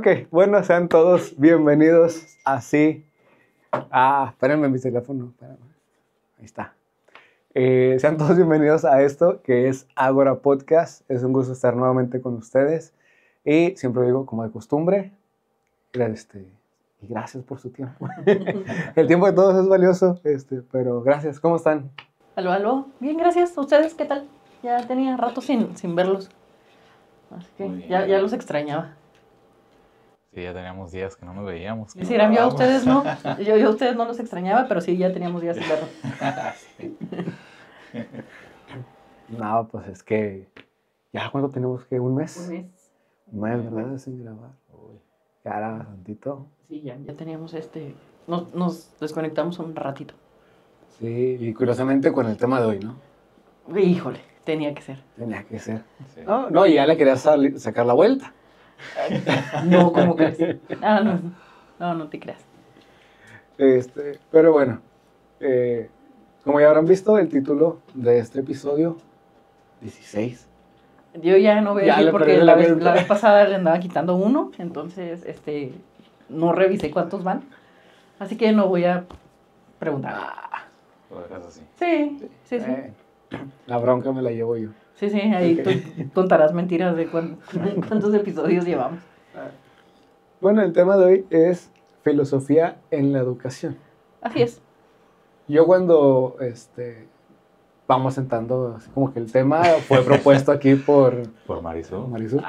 Ok, bueno, sean todos bienvenidos así. Espérenme mi teléfono. Espérenme. Ahí está. Sean todos bienvenidos a esto que es Ágora Podcast. Es un gusto estar nuevamente con ustedes. Y siempre digo, como de costumbre, y gracias por su tiempo. El tiempo de todos es valioso, pero gracias. ¿Cómo están? Aló. Bien, gracias. ¿Ustedes qué tal? Ya tenía rato sin verlos. Así que Bien, ya los extrañaba. Sí, ya teníamos días que no nos veíamos. Decían, yo a ustedes no. Yo a ustedes no los extrañaba, pero sí, ya teníamos días sin verlos. No, pues es que... ¿Ya cuánto tenemos que? ¿Un mes? Un mes. Un mes, ¿verdad? Sin grabar. Ya era bastantito. Sí, ya teníamos Nos desconectamos un ratito. Sí, y curiosamente con el tema de hoy, ¿no? Híjole, tenía que ser. Tenía que ser. Sí. No, y ya le quería sacar la vuelta. No, ¿cómo crees? No te creas. Pero bueno, como ya habrán visto, el título de este episodio, 16. Yo ya no voy a Ya decir le porque perdí la la vez cuenta. pasada le andaba quitando uno, entonces no revisé cuántos van. Así que no voy a preguntar. Lo dejas así. Sí. La bronca me la llevo yo. Sí, ahí Ok. tú contarás mentiras de cuántos episodios llevamos. Bueno, el tema de hoy es filosofía en la educación. Así es. Yo cuando vamos sentando, así como que el tema fue propuesto aquí por Por Marisol. Marisol,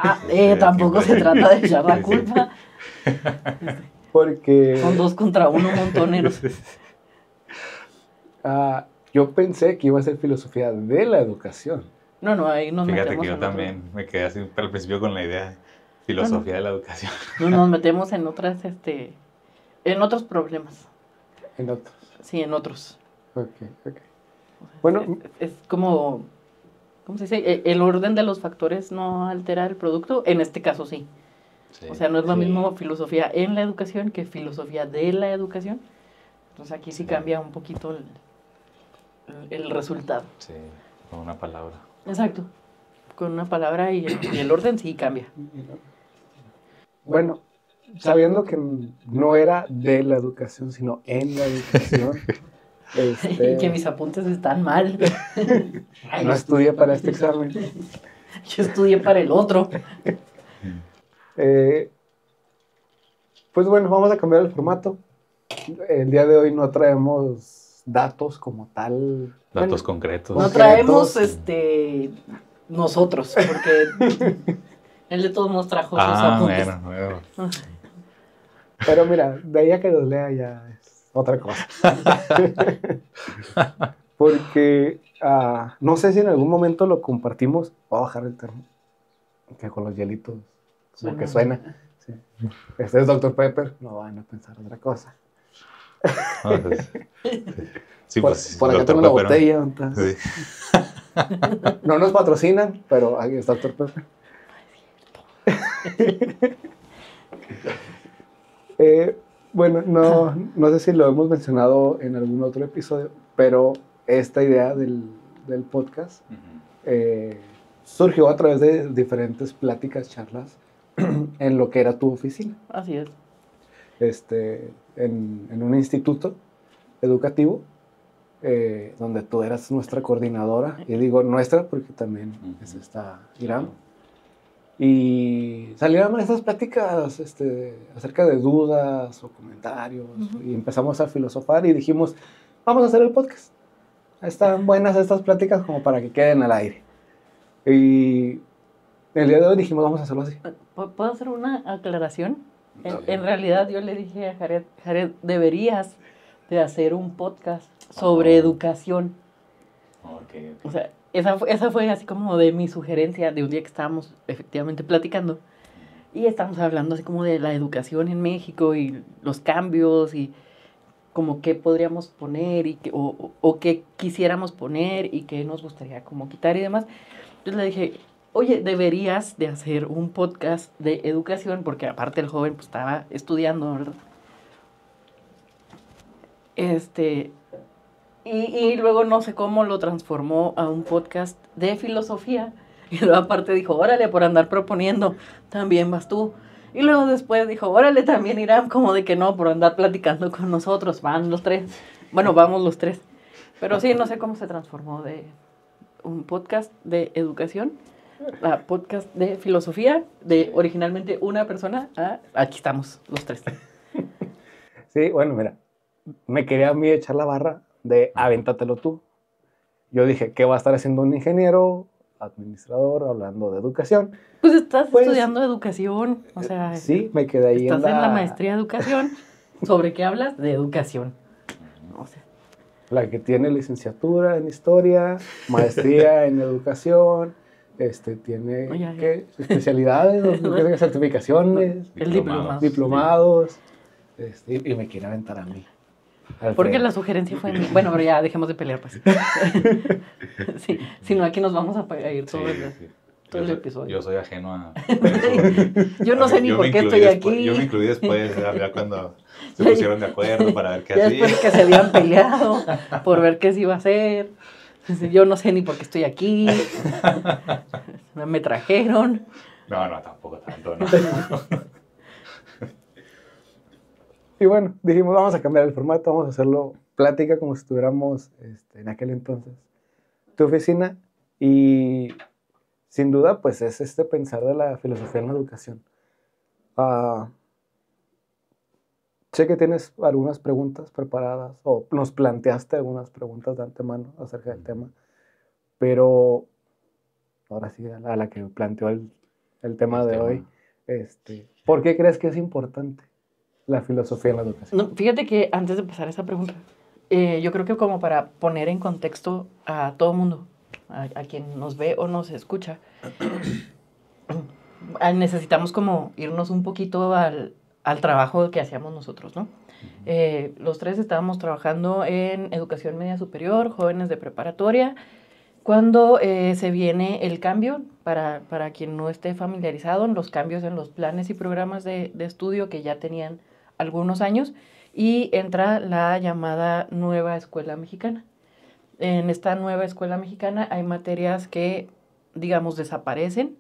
Tampoco se trata de echar la culpa. porque Son 2 contra 1 montoneros. yo pensé que iba a ser filosofía de la educación. No, ahí nos Fíjate metemos que yo en otro- también me quedé así al principio con la idea de filosofía de la educación. Nos metemos en otras, en otros problemas. En otros. Sí, en otros. Ok. Bueno, Es como, ¿cómo se dice? El orden de los factores no altera el producto. En este caso sí. Sí. O sea, no es lo Sí. mismo filosofía en la educación que filosofía de la educación. Entonces aquí sí cambia un poquito el resultado. Sí, con una palabra. Exacto. Con una palabra y el orden sí cambia. bueno, sabiendo que no era de la educación, sino en la educación, Y que mis apuntes están mal. no estudié para este examen. Yo estudié para el otro. Pues bueno, vamos a cambiar el formato. El día de hoy no traemos datos como tal. Datos Bueno, concretos. No Ok, traemos todos. nosotros, porque él de todos nos trajo sus apuntes. Bueno. Pero mira, de ahí a que los lea ya es otra cosa. Porque no sé si en algún momento lo compartimos. Voy a bajar el termo. Que con los hielitos como que suena. Sí. Este es Dr. Pepper. No van a pensar otra cosa. Sí, por pues. acá Dr. tengo una Pepper, botella. ¿no? Entonces, Sí. no nos patrocinan, pero ahí es Dr. Pepper. Bueno, no sé si lo hemos mencionado en algún otro episodio, pero esta idea del podcast surgió a través de diferentes pláticas, charlas en lo que era tu oficina, Así es. en un instituto educativo, donde tú eras nuestra coordinadora, y digo nuestra porque también está Irán. Y salieron estas pláticas acerca de dudas o comentarios, y empezamos a filosofar y dijimos, vamos a hacer el podcast. Están buenas estas pláticas como para que queden al aire. Y el día de hoy dijimos, vamos a hacerlo así. ¿Puedo hacer una aclaración? Dale. En realidad yo le dije a Jared, deberías de hacer un podcast sobre educación. Ok. O sea, esa fue así como de mi sugerencia de un día que estábamos efectivamente platicando. Y estamos hablando así como de la educación en México y los cambios y como qué podríamos poner y o qué quisiéramos poner y qué nos gustaría como quitar y demás. Entonces le dije, oye, deberías de hacer un podcast de educación, porque aparte el joven pues estaba estudiando, ¿verdad? Y luego no sé cómo lo transformó a un podcast de filosofía. Y luego aparte dijo, órale, por andar proponiendo, también vas tú. Y luego después dijo, órale, también Irán, como de que no, por andar platicando con nosotros, van los tres. Bueno, vamos los tres. Pero sí, no sé cómo se transformó de un podcast de educación a podcast de filosofía, de originalmente una persona a aquí estamos, los tres. Sí, bueno, mira, me quería a mí echar la barra de avéntatelo tú. Yo dije, ¿qué va a estar haciendo un ingeniero, administrador, hablando de educación? Pues estás Pues, estudiando educación, o sea, sí, me quedé ahí estás en la maestría de educación. ¿Sobre qué hablas? De educación. O sea, la que tiene licenciatura en historia, maestría en educación, tiene Oye, ¿qué? Especialidades, ¿qué? Certificaciones, el diplomado. diplomados, y me quiere aventar a mí. Porque la sugerencia fue mía. Bueno, pero ya dejemos de pelear, pues. Sí, si no, aquí nos vamos a ir todo, todo el episodio. Yo soy ajeno a Yo no sé ni por qué estoy aquí. Yo me incluí después, ya cuando se pusieron de acuerdo para ver qué ya hacía. después que se habían peleado por ver qué se iba a hacer. Yo no sé ni por qué estoy aquí. Me trajeron. No, tampoco tanto, no. Y bueno, dijimos, vamos a cambiar el formato, vamos a hacerlo plática como si estuviéramos en aquel entonces. Tu oficina, y sin duda, pues es pensar de la filosofía en la educación. Sé que tienes algunas preguntas preparadas, o nos planteaste algunas preguntas de antemano acerca del tema, pero ahora sí, a la que planteó el tema de hoy, ¿por qué crees que es importante la filosofía en la educación? No, fíjate que antes de pasar esa pregunta, yo creo que como para poner en contexto a todo mundo, a quien nos ve o nos escucha, necesitamos como irnos un poquito al trabajo que hacíamos nosotros, ¿no? Los tres estábamos trabajando en educación media superior, jóvenes de preparatoria, cuando se viene el cambio, para quien no esté familiarizado, los cambios en los planes y programas de estudio que ya tenían algunos años, y entra la llamada nueva escuela mexicana. En esta nueva escuela mexicana hay materias que, digamos, desaparecen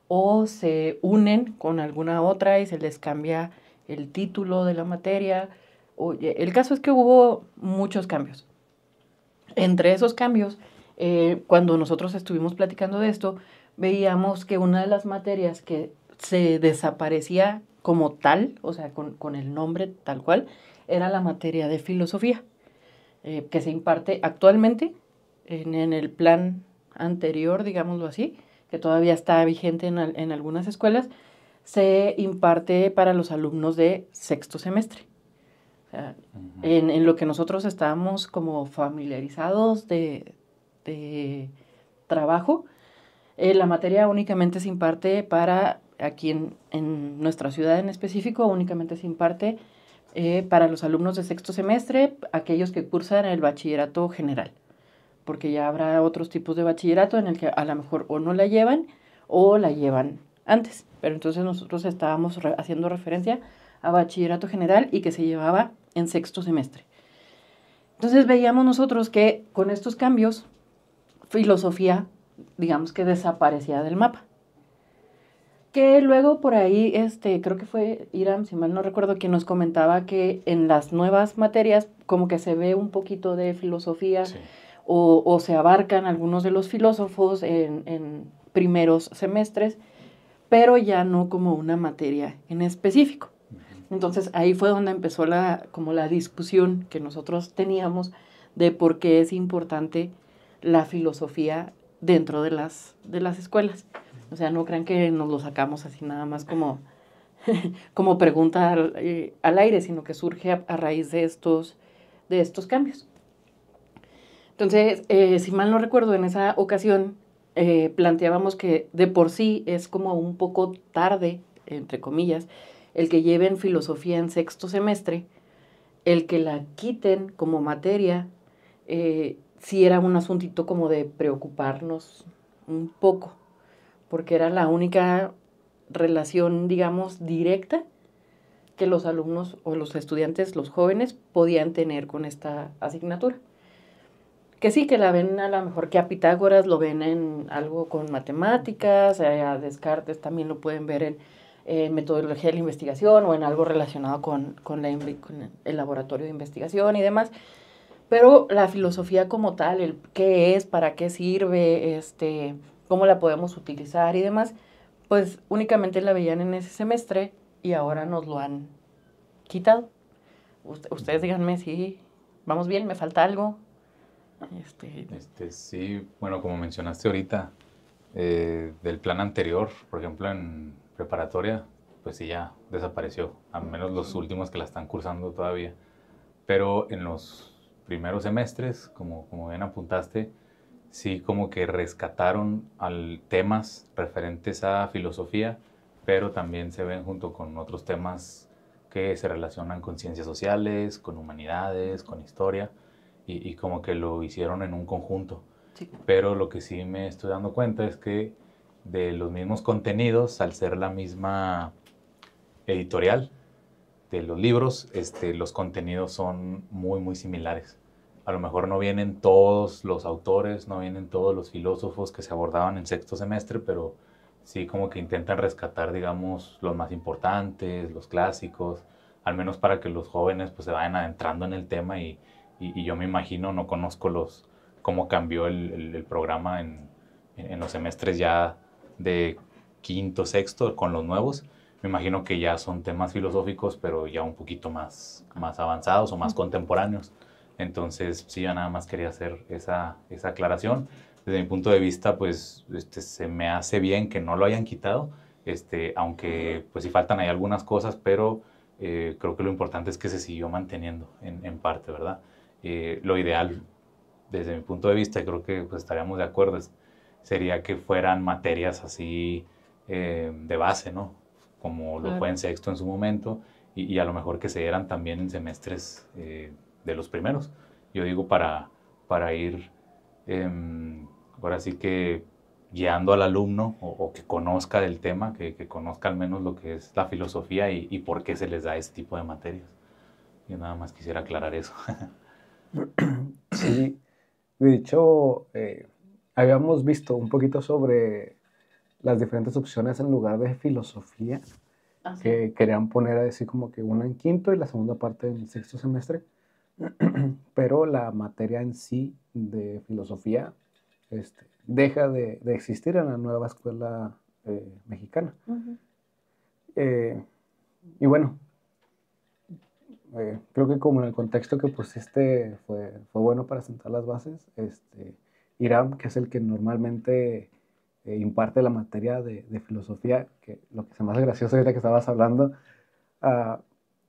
o se unen con alguna otra y se les cambia el título de la materia. Oye, el caso es que hubo muchos cambios. Entre esos cambios, cuando nosotros estuvimos platicando de esto, veíamos que una de las materias que se desaparecía como tal, o sea, con el nombre tal cual, era la materia de filosofía, que se imparte actualmente en el plan anterior, digámoslo así, que todavía está vigente en algunas escuelas, se imparte para los alumnos de sexto semestre. O sea, en lo que nosotros estábamos como familiarizados de trabajo, la materia únicamente se imparte para, aquí en nuestra ciudad en específico, únicamente se imparte para los alumnos de sexto semestre, aquellos que cursan el bachillerato general, porque ya habrá otros tipos de bachillerato en el que a lo mejor o no la llevan o la llevan antes, pero entonces nosotros estábamos haciendo referencia a bachillerato general y que se llevaba en sexto semestre. Entonces veíamos nosotros que con estos cambios, filosofía, digamos que desaparecía del mapa. Que luego por ahí, creo que fue Iram, si mal no recuerdo, quien nos comentaba que en las nuevas materias como que se ve un poquito de filosofía, sí, o se abarcan algunos de los filósofos en primeros semestres, pero ya no como una materia en específico. Entonces ahí fue donde empezó como la discusión que nosotros teníamos de por qué es importante la filosofía dentro de las escuelas. O sea, no crean que nos lo sacamos así nada más como, como pregunta al aire, sino que surge a raíz de estos cambios. Entonces, si mal no recuerdo, en esa ocasión planteábamos que de por sí es como un poco tarde, entre comillas, el que lleven filosofía en sexto semestre, el que la quiten como materia, sí era un asuntito como de preocuparnos un poco, porque era la única relación, digamos, directa que los alumnos o los estudiantes, los jóvenes, podían tener con esta asignatura. Que sí, que la ven a lo mejor que a Pitágoras lo ven en algo con matemáticas, a Descartes también lo pueden ver en metodología de la investigación o en algo relacionado con el laboratorio de investigación y demás. Pero la filosofía como tal, el qué es, para qué sirve, cómo la podemos utilizar y demás, pues únicamente la veían en ese semestre y ahora nos lo han quitado. Ustedes díganme si vamos bien, me falta algo. Sí, bueno, como mencionaste ahorita, del plan anterior, por ejemplo, en preparatoria, pues sí ya desapareció, al menos los últimos que la están cursando todavía. Pero en los primeros semestres, como bien apuntaste, sí como que rescataron temas referentes a filosofía, pero también se ven junto con otros temas que se relacionan con ciencias sociales, con humanidades, con historia, y como que lo hicieron en un conjunto. Sí. Pero lo que sí me estoy dando cuenta es que de los mismos contenidos, al ser la misma editorial de los libros, los contenidos son muy, muy similares. A lo mejor no vienen todos los autores, no vienen todos los filósofos que se abordaban en sexto semestre, pero sí como que intentan rescatar, digamos, los más importantes, los clásicos, al menos para que los jóvenes pues se vayan adentrando en el tema y yo me imagino, no conozco cómo cambió el programa en los semestres ya de quinto, sexto con los nuevos. Me imagino que ya son temas filosóficos, pero ya un poquito más avanzados o más contemporáneos. Entonces, sí, yo nada más quería hacer esa aclaración. Desde mi punto de vista, pues, se me hace bien que no lo hayan quitado, aunque, pues, sí faltan ahí algunas cosas, pero creo que lo importante es que se siguió manteniendo en parte, ¿verdad? Lo ideal, desde mi punto de vista, y creo que pues, estaríamos de acuerdo, sería que fueran materias así de base, ¿no? Como lo fue en sexto en su momento, y a lo mejor que se dieran también en semestres de los primeros. Yo digo para ir, ahora sí que guiando al alumno o que conozca del tema, que conozca al menos lo que es la filosofía y por qué se les da ese tipo de materias. Yo nada más quisiera aclarar eso. Sí, de hecho, habíamos visto un poquito sobre las diferentes opciones en lugar de filosofía, que querían poner así como que una en quinto y la segunda parte en sexto semestre, pero la materia en sí de filosofía deja de existir en la nueva escuela mexicana. Uh-huh. Y bueno, creo que como en el contexto que pusiste fue bueno para sentar las bases. Iram, que es el que normalmente imparte la materia de filosofía, que lo que se me hace gracioso ahorita que estabas hablando,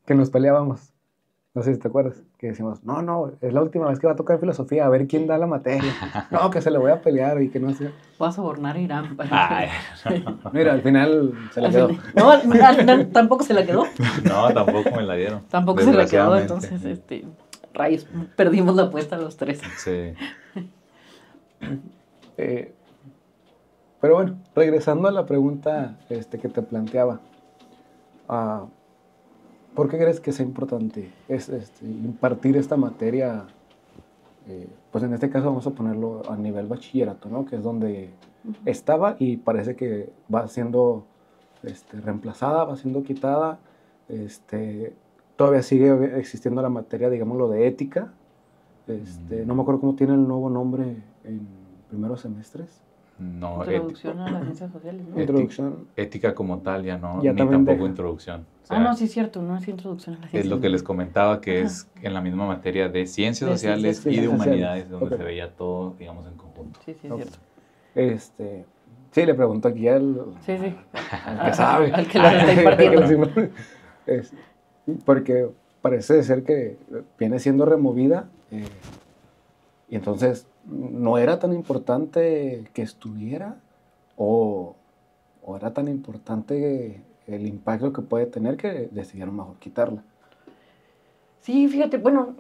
que nos peleábamos. No sé si te acuerdas, que decimos, no, es la última vez que va a tocar filosofía, a ver quién da la materia. No, que se le voy a pelear y que no sé. Voy a sobornar a Irán. Mira, al final se la quedó. No, al final tampoco se la quedó. No, tampoco me la dieron. Tampoco se la quedó, entonces, rayos, perdimos la apuesta los tres. Sí. Pero bueno, regresando a la pregunta que te planteaba, ¿por qué crees que sea importante impartir esta materia? Pues en este caso vamos a ponerlo a nivel bachillerato, ¿no? Que es donde estaba y parece que va siendo reemplazada, va siendo quitada. Todavía sigue existiendo la materia, digámoslo, de ética. No me acuerdo cómo tiene el nuevo nombre en primeros semestres. No, introducción a las ciencias sociales, ¿no? Introducción. Ética como tal ya no, Ya ni también tampoco deja. introducción. O sea, No, sí es cierto, no es introducción a las ciencias. es lo que les comentaba, que es en la misma materia de ciencias De sociales ciencias y de sociales. humanidades, donde Ok. se veía todo, digamos, en conjunto. Sí, es Ok. cierto. Sí, le pregunto aquí al Sí. que sabe. Al que lo está impartiendo. Porque parece ser que viene siendo removida y entonces no era tan importante que estuviera o era tan importante el impacto que puede tener que decidieron mejor quitarla. Sí, fíjate, bueno,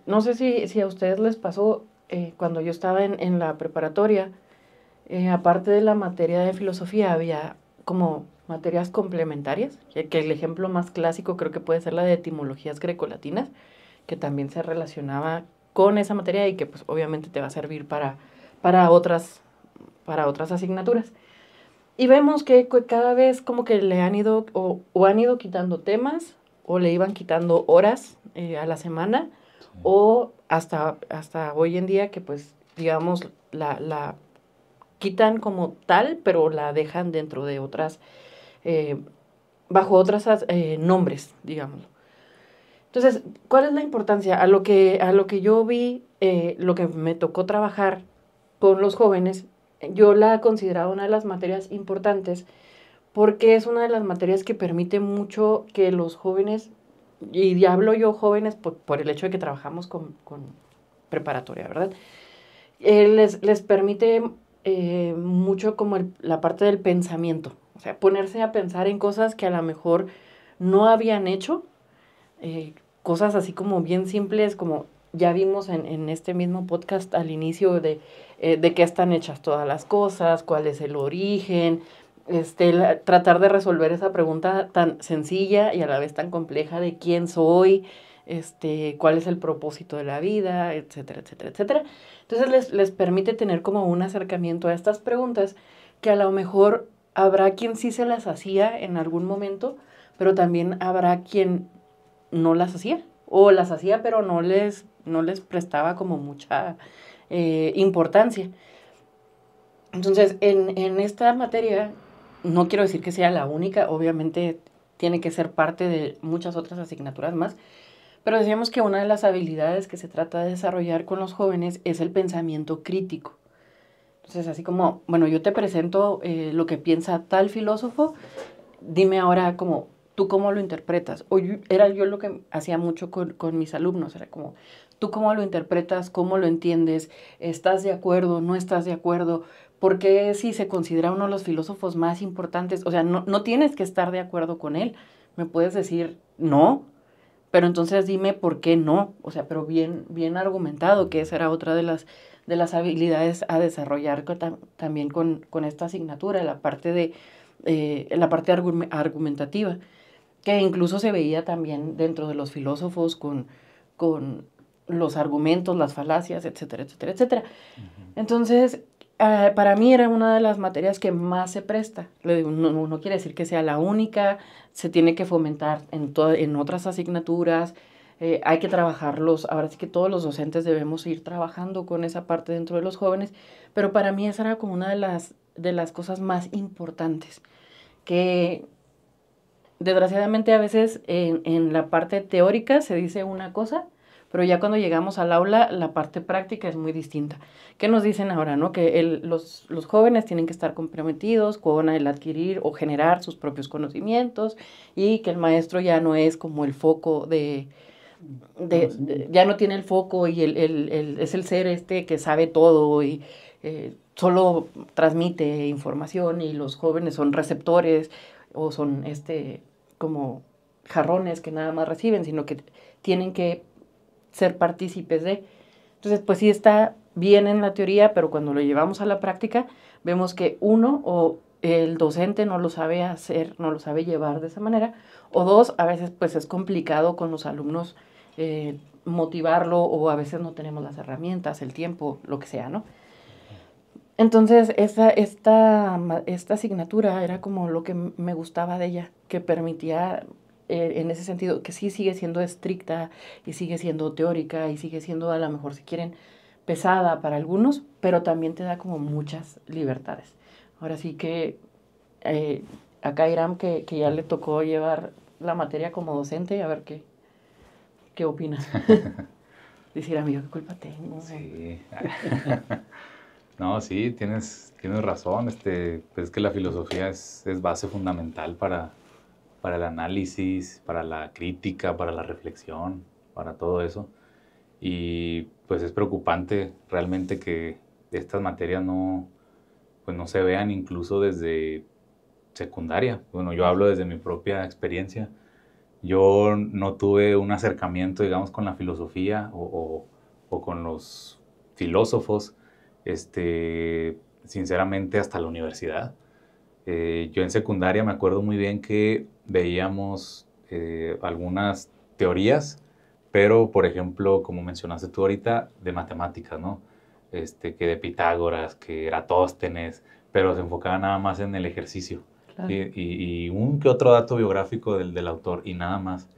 no sé si a ustedes les pasó cuando yo estaba en la preparatoria, aparte de la materia de filosofía, había como materias complementarias, que el ejemplo más clásico creo que puede ser la de etimologías grecolatinas, que también se relacionaba con esa materia y que pues obviamente te va a servir para otras asignaturas. Y vemos que cada vez como que le han ido o han ido quitando temas o le iban quitando horas a la semana o hasta hoy en día que pues digamos la quitan como tal, pero la dejan dentro de otras, bajo otros nombres, digamos. Entonces, ¿cuál es la importancia? A lo que yo vi, lo que me tocó trabajar con los jóvenes, yo la consideraba una de las materias importantes porque es una de las materias que permite mucho que los jóvenes, y hablo yo jóvenes por el hecho de que trabajamos con preparatoria, ¿verdad? Les permite mucho como la parte del pensamiento, o sea, ponerse a pensar en cosas que a lo mejor no habían hecho, cosas así como bien simples, como ya vimos en este mismo podcast al inicio de qué están hechas todas las cosas, cuál es el origen, tratar de resolver esa pregunta tan sencilla y a la vez tan compleja de quién soy, cuál es el propósito de la vida, etcétera, etcétera, etcétera. Entonces les permite tener como un acercamiento a estas preguntas que a lo mejor habrá quien sí se las hacía en algún momento, pero también habrá quien no las hacía, o las hacía pero no les prestaba como mucha importancia. Entonces, en esta materia, no quiero decir que sea la única, obviamente tiene que ser parte de muchas otras asignaturas más, pero decíamos que una de las habilidades que se trata de desarrollar con los jóvenes es el pensamiento crítico. Entonces, así como, bueno, yo te presento lo que piensa tal filósofo, dime ahora como, ¿tú cómo lo interpretas? Era yo lo que hacía mucho con mis alumnos, era como, ¿tú cómo lo interpretas? ¿Cómo lo entiendes? ¿Estás de acuerdo? ¿No estás de acuerdo? Porque si se considera uno de los filósofos más importantes, o sea, no tienes que estar de acuerdo con él, me puedes decir no, pero entonces dime por qué no, o sea, pero bien argumentado, que esa era otra de las habilidades a desarrollar también con esta asignatura, la parte argumentativa, que incluso se veía también dentro de los filósofos con los argumentos, las falacias, etcétera, etcétera, etcétera. Entonces, para mí era una de las materias que más se presta. Le digo, no quiere decir que sea la única, se tiene que fomentar en otras asignaturas, hay que trabajarlos, ahora sí que todos los docentes debemos ir trabajando con esa parte dentro de los jóvenes, pero para mí esa era como una de las cosas más importantes, que desgraciadamente a veces en la parte teórica se dice una cosa, pero ya cuando llegamos al aula la parte práctica es muy distinta. ¿Qué nos dicen ahora, no? Que los jóvenes tienen que estar comprometidos con el adquirir o generar sus propios conocimientos y que el maestro ya no es como el foco ya no tiene el foco y es el ser que sabe todo y solo transmite información y los jóvenes son receptores o son como jarrones que nada más reciben, sino que tienen que ser partícipes de. Entonces, pues sí está bien en la teoría, pero cuando lo llevamos a la práctica, vemos que uno, o el docente no lo sabe hacer, no lo sabe llevar de esa manera, o dos, a veces pues es complicado con los alumnos motivarlo, o a veces no tenemos las herramientas, el tiempo, lo que sea, ¿no? Entonces, esta asignatura era como lo que me gustaba de ella, que permitía, en ese sentido, que sí sigue siendo estricta y sigue siendo teórica y sigue siendo, a lo mejor, si quieren, pesada para algunos, pero también te da como muchas libertades. Ahora sí que acá Iram, que ya le tocó llevar la materia como docente, a ver qué opinas. Decir, amigo, ¿qué culpa tengo? Sí. No, sí, tienes razón. Pues es que la filosofía es base fundamental para el análisis, para la crítica, para la reflexión, para todo eso. Y pues es preocupante realmente que estas materias pues no se vean incluso desde secundaria. Bueno, yo hablo desde mi propia experiencia. Yo no tuve un acercamiento, digamos, con la filosofía o con los filósofos, sinceramente, hasta la universidad. Yo en secundaria me acuerdo muy bien que veíamos algunas teorías, pero, por ejemplo, como mencionaste tú ahorita, de matemáticas, ¿no? Que de Pitágoras, que Eratóstenes, pero se enfocaba nada más en el ejercicio. Claro. ¿Sí? Y un que otro dato biográfico del autor y nada más.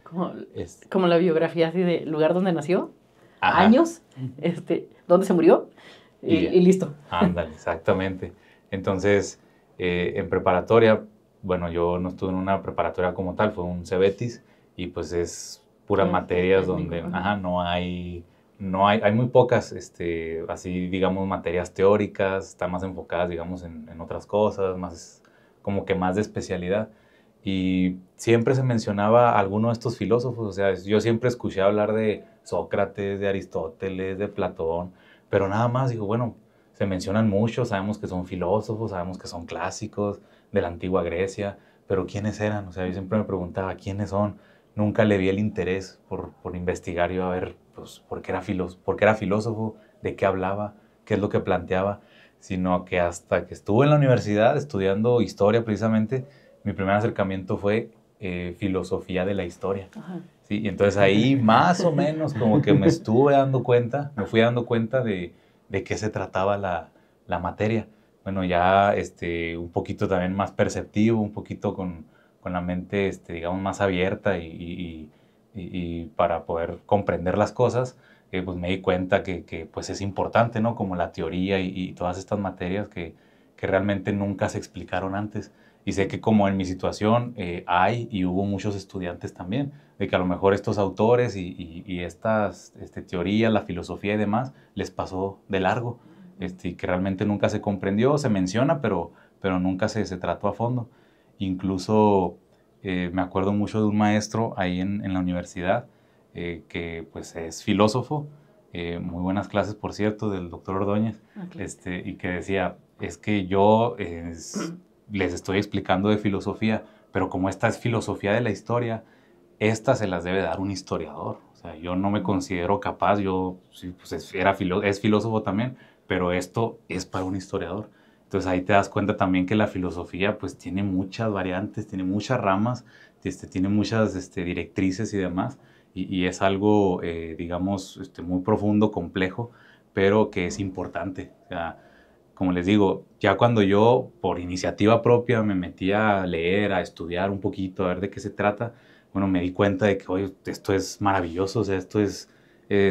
Como la biografía así de lugar donde nació, Ajá. años, dónde se murió y listo. Ándale, exactamente. Entonces, en preparatoria, bueno, yo no estuve en una preparatoria como tal, fue un CEBETIS y pues es puras materias donde hay muy pocas, así digamos, materias teóricas, están más enfocadas, digamos, en otras cosas, más como que más de especialidad. Y siempre se mencionaba a alguno de estos filósofos, o sea, yo siempre escuché hablar de Sócrates, de Aristóteles, de Platón, pero nada más, digo, bueno, se mencionan muchos, sabemos que son filósofos, sabemos que son clásicos de la antigua Grecia, pero ¿quiénes eran? O sea, yo siempre me preguntaba, ¿quiénes son? Nunca le vi el interés por investigar yo a ver, pues, por qué era filósofo, de qué hablaba, qué es lo que planteaba, sino que hasta que estuve en la universidad estudiando historia precisamente, mi primer acercamiento fue filosofía de la historia. Ajá. ¿Sí? Y entonces ahí más o menos como que me fui dando cuenta de qué se trataba la materia. Bueno, ya un poquito también más perceptivo, un poquito con la mente, digamos, más abierta y para poder comprender las cosas, pues me di cuenta que pues es importante, ¿no? Como la teoría y todas estas materias que realmente nunca se explicaron antes. Y sé que como en mi situación hay y hubo muchos estudiantes también, de que a lo mejor estos autores y estas teorías, la filosofía y demás, les pasó de largo, y que realmente nunca se comprendió, se menciona, pero nunca se trató a fondo. Incluso me acuerdo mucho de un maestro ahí en la universidad, que pues es filósofo, muy buenas clases, por cierto, del doctor Ordóñez, Okay. y que decía, es que yo les estoy explicando de filosofía, pero como esta es filosofía de la historia, esta se las debe dar un historiador. O sea, yo no me considero capaz, yo sí, pues es filósofo también, pero esto es para un historiador. Entonces ahí te das cuenta también que la filosofía pues tiene muchas variantes, tiene muchas ramas, tiene muchas directrices y demás, y es algo, digamos, muy profundo, complejo, pero que es importante. O sea, como les digo, ya cuando yo por iniciativa propia me metí a leer, a estudiar un poquito, a ver de qué se trata, bueno, me di cuenta de que, oye, esto es maravilloso, o sea, esto es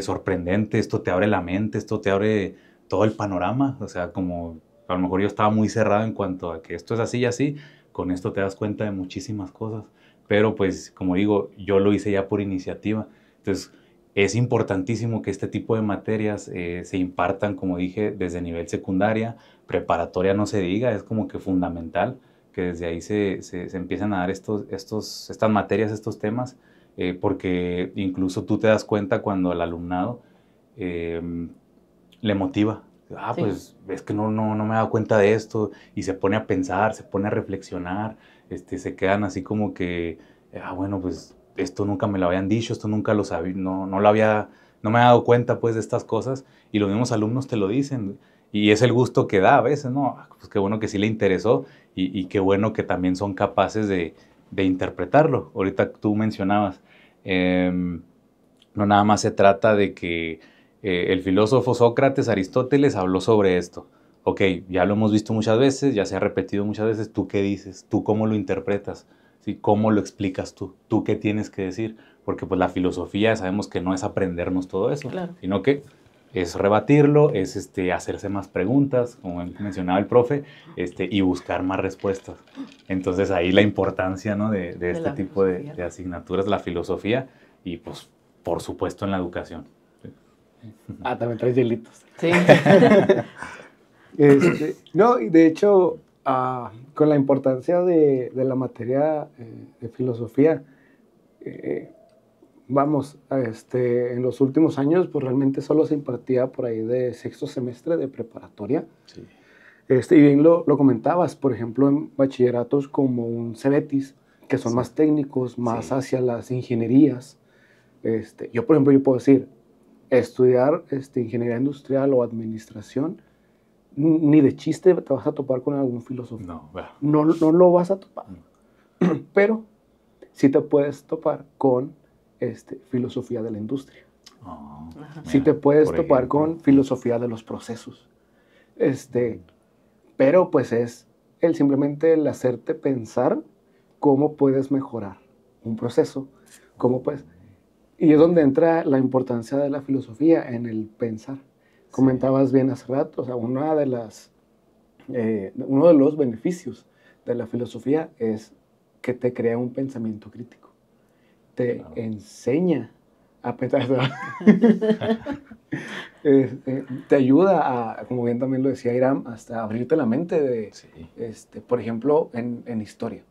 sorprendente, esto te abre la mente, esto te abre todo el panorama, o sea, como a lo mejor yo estaba muy cerrado en cuanto a que esto es así y así, con esto te das cuenta de muchísimas cosas, pero pues, como digo, yo lo hice ya por iniciativa, entonces es importantísimo que este tipo de materias se impartan, como dije, desde nivel secundaria, preparatoria no se diga, es como que fundamental que desde ahí se empiezan a dar estas materias, estos temas, porque incluso tú te das cuenta cuando el alumnado le motiva. Ah, Sí. pues es que no me he dado cuenta de esto, y se pone a pensar, se pone a reflexionar, se quedan así como que, bueno, pues esto nunca me lo habían dicho, esto nunca lo sabía, no me he dado cuenta pues de estas cosas, y los mismos alumnos te lo dicen, y es el gusto que da a veces, ¿no? Pues qué bueno que sí le interesó, y qué bueno que también son capaces de interpretarlo. Ahorita tú mencionabas, no nada más se trata de que el filósofo Sócrates, Aristóteles, habló sobre esto. Ok, ya lo hemos visto muchas veces, ya se ha repetido muchas veces. ¿Tú qué dices? ¿Tú cómo lo interpretas? ¿Sí? ¿Cómo lo explicas tú? ¿Tú qué tienes que decir? Porque pues la filosofía sabemos que no es aprendernos todo eso, Claro. sino que es rebatirlo, es hacerse más preguntas, como mencionaba el profe, y buscar más respuestas. Entonces ahí la importancia, ¿no? de este tipo de asignaturas, la filosofía, y pues por supuesto en la educación. Ah, también traes hielitos. Sí. No, y de hecho, con la importancia de la materia de filosofía, vamos, en los últimos años, pues realmente solo se impartía por ahí de sexto semestre de preparatoria. Sí. Y bien lo comentabas, por ejemplo, en bachilleratos como un CEBETIS, que son Sí. más técnicos, más Sí. hacia las ingenierías. Yo, por ejemplo, yo puedo decir, estudiar ingeniería industrial o administración, ni de chiste te vas a topar con algún filósofo. No lo vas a topar. No. Pero sí te puedes topar con filosofía de la industria. Sí te puedes topar con filosofía de los procesos. pero pues es simplemente el hacerte pensar cómo puedes mejorar un proceso, cómo puedes... Y es donde entra la importancia de la filosofía en el pensar. Comentabas bien hace rato, o sea, uno de los beneficios de la filosofía es que te crea un pensamiento crítico. Te enseña a pensar. Te ayuda a, como bien también lo decía Iram, hasta abrirte la mente de, por ejemplo, en historia.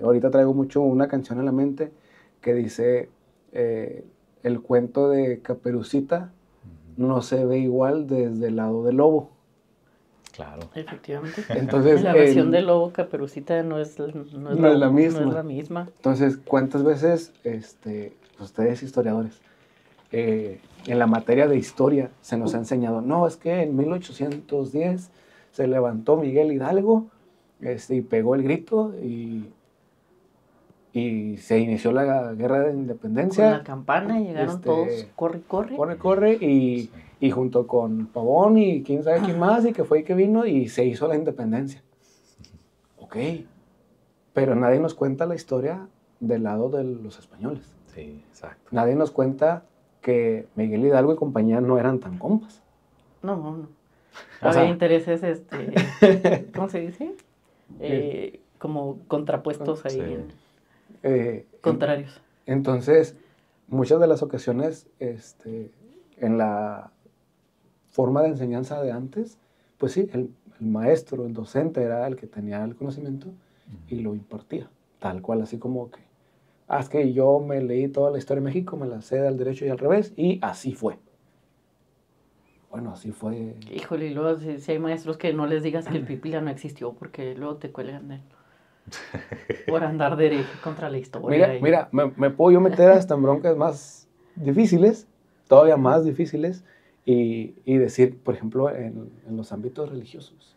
Ahorita traigo mucho una canción en la mente que dice, el cuento de Caperucita no se ve igual desde el lado del lobo. Claro. Efectivamente. Entonces, la versión del lobo Caperucita no es la misma. No es la misma. Entonces, ¿cuántas veces ustedes historiadores, en la materia de historia se nos ha enseñado, no, es que en 1810 se levantó Miguel Hidalgo y pegó el grito y se inició la guerra de independencia? Con la campana llegaron todos, corre, corre, y junto con Pavón y quién sabe quién más, y que fue y que vino, y se hizo la independencia. Ok, pero nadie nos cuenta la historia del lado de los españoles. Sí, exacto. Nadie nos cuenta que Miguel Hidalgo y compañía no eran tan compas. No. Había intereses, ¿cómo se dice? Como contrapuestos ahí. Contrarios. Entonces, muchas de las ocasiones, en la forma de enseñanza de antes, pues sí, el maestro, el docente era el que tenía el conocimiento y lo impartía, tal cual, así como que, es que yo me leí toda la historia de México, me la sé al derecho y al revés, y así fue. Bueno, así fue. Híjole, y luego si hay maestros que no les digas que el Pipila no existió, porque luego te cuelgan de él. Por andar de hereje contra la historia. Mira, me puedo yo meter hasta en broncas más difíciles, todavía más difíciles, y decir, por ejemplo, en los ámbitos religiosos.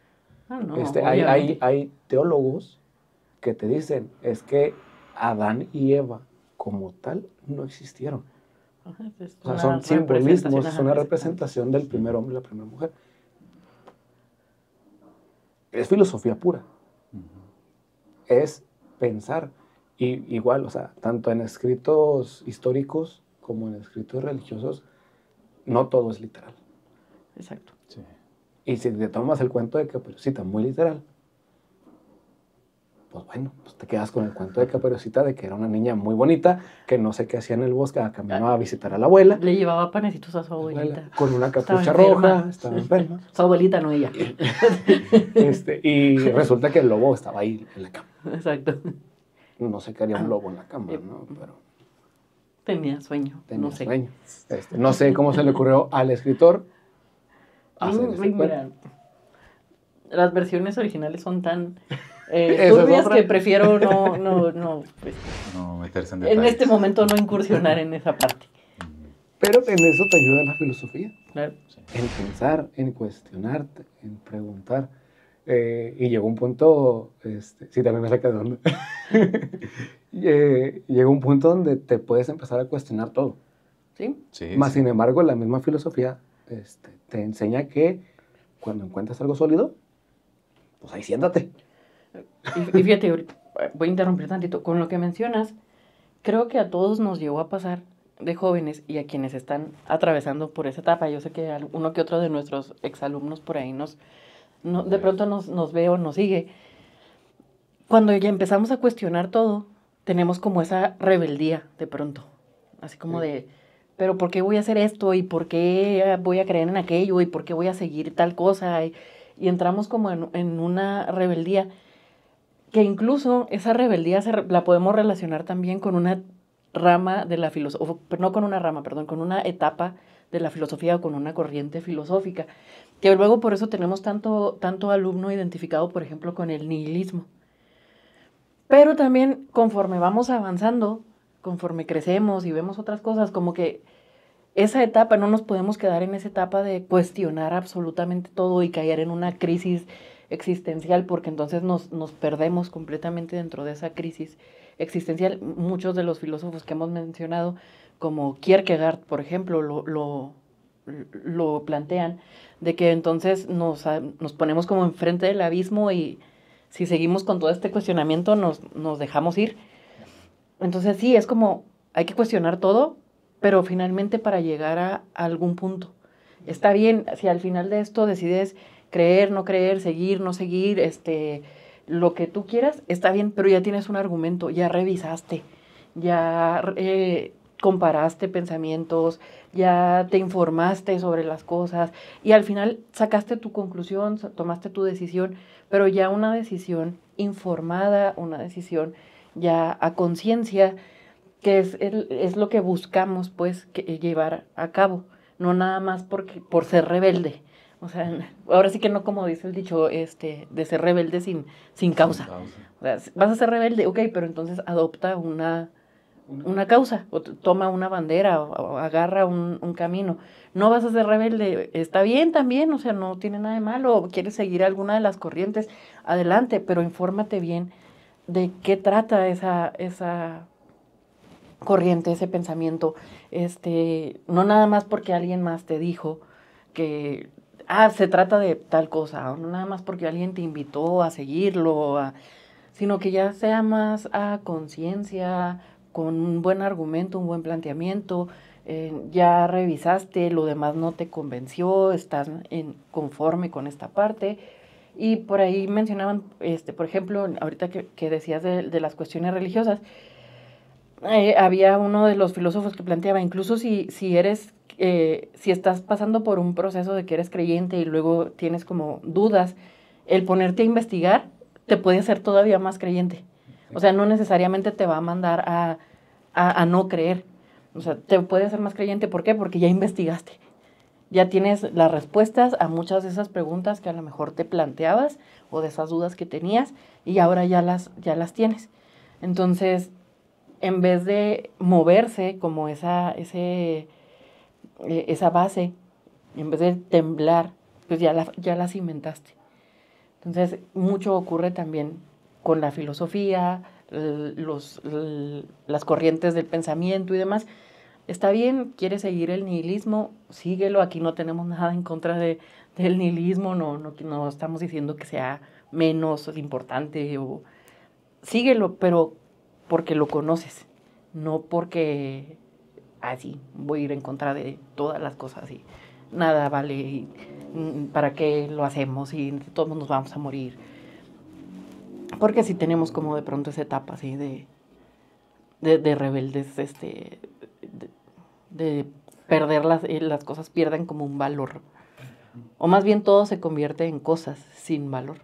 Hay teólogos que te dicen, es que Adán y Eva como tal no existieron. O sea, son simbolismos, es una representación del primer hombre y la primera mujer. Es filosofía pura. Es pensar. Y igual, o sea, tanto en escritos históricos como en escritos religiosos, no todo es literal. Exacto. Sí. Y si te tomas el cuento de Caperucita muy literal, pues bueno, pues te quedas con el cuento de Caperucita de que era una niña muy bonita, que no sé qué hacía en el bosque, caminaba a visitar a la abuela. Le llevaba panecitos a su abuelita. Con una capucha roja, estaba enferma. Su abuelita, no ella. Y resulta que el lobo estaba ahí en la cama. Exacto. No sé qué haría un lobo en la cama, ¿no? Pero tenía sueño. No sé cómo se le ocurrió al escritor hacer mira, las versiones originales son tan turbias que prefiero no meterse en detalles. En este momento no incursionar en esa parte. Pero en eso te ayuda la filosofía. Claro. En pensar, en cuestionarte, en preguntar. Y llegó un punto, sí, también me saca de onda. Llegó un punto donde te puedes empezar a cuestionar todo. Sí. Más sin embargo, la misma filosofía te enseña que cuando encuentras algo sólido, pues ahí siéntate. Y fíjate, voy a interrumpir tantito. Con lo que mencionas, creo que a todos nos llegó a pasar de jóvenes y a quienes están atravesando por esa etapa. Yo sé que uno que otro de nuestros exalumnos por ahí de pronto nos ve o nos sigue. Cuando ya empezamos a cuestionar todo, tenemos como esa rebeldía de pronto. Así como de, pero ¿por qué voy a hacer esto? ¿Y por qué voy a creer en aquello? ¿Y por qué voy a seguir tal cosa? Y entramos como en una rebeldía que incluso esa rebeldía la podemos relacionar también con una rama de la filosofía, no con una rama, perdón, con una etapa de la filosofía o con una corriente filosófica, que luego por eso tenemos tanto alumno identificado, por ejemplo, con el nihilismo. Pero también conforme vamos avanzando, conforme crecemos y vemos otras cosas, como que esa etapa, no nos podemos quedar en esa etapa de cuestionar absolutamente todo y caer en una crisis existencial, porque entonces nos perdemos completamente dentro de esa crisis existencial. Muchos de los filósofos que hemos mencionado, como Kierkegaard, por ejemplo, lo plantean de que entonces nos ponemos como enfrente del abismo y si seguimos con todo este cuestionamiento nos dejamos ir. Entonces sí, es como, hay que cuestionar todo, pero finalmente para llegar a algún punto. Está bien, si al final de esto decides creer, no creer, seguir, no seguir, lo que tú quieras, está bien, pero ya tienes un argumento, ya revisaste, ya comparaste pensamientos, ya te informaste sobre las cosas y al final sacaste tu conclusión, tomaste tu decisión, pero ya una decisión informada, una decisión ya a conciencia, que es lo que buscamos, pues, llevar a cabo, no nada más por ser rebelde. O sea, ahora sí que no como dice el dicho, de ser rebelde sin causa. O sea, vas a ser rebelde, ok, pero entonces adopta una causa, o toma una bandera, o agarra un camino. No vas a ser rebelde, está bien también, o sea, no tiene nada de malo, o quieres seguir alguna de las corrientes, adelante, pero infórmate bien de qué trata esa corriente, ese pensamiento, no nada más porque alguien más te dijo que, se trata de tal cosa, o no nada más porque alguien te invitó a seguirlo, sino que ya sea más a conciencia, con un buen argumento, un buen planteamiento, ya revisaste, lo demás no te convenció, estás conforme con esta parte. Y por ahí mencionaban, por ejemplo, ahorita que decías de las cuestiones religiosas, había uno de los filósofos que planteaba, incluso si eres, si estás pasando por un proceso de que eres creyente y luego tienes como dudas, el ponerte a investigar te puede hacer todavía más creyente. O sea, no necesariamente te va a mandar a no creer. O sea, te puede hacer más creyente. ¿Por qué? Porque ya investigaste. Ya tienes las respuestas a muchas de esas preguntas que a lo mejor te planteabas o de esas dudas que tenías y ahora ya las tienes. Entonces, en vez de moverse como esa base, en vez de temblar, pues ya la cimentaste. Entonces, mucho ocurre también con la filosofía, las corrientes del pensamiento y demás. Está bien, quieres seguir el nihilismo, síguelo, aquí no tenemos nada en contra del nihilismo, no estamos diciendo que sea menos importante, síguelo, pero porque lo conoces, no porque así voy a ir en contra de todas las cosas y nada vale, y, para qué lo hacemos y todos nos vamos a morir. Porque si tenemos como de pronto esa etapa así de rebeldes, de perder las cosas, pierden como un valor. O más bien todo se convierte en cosas sin valor.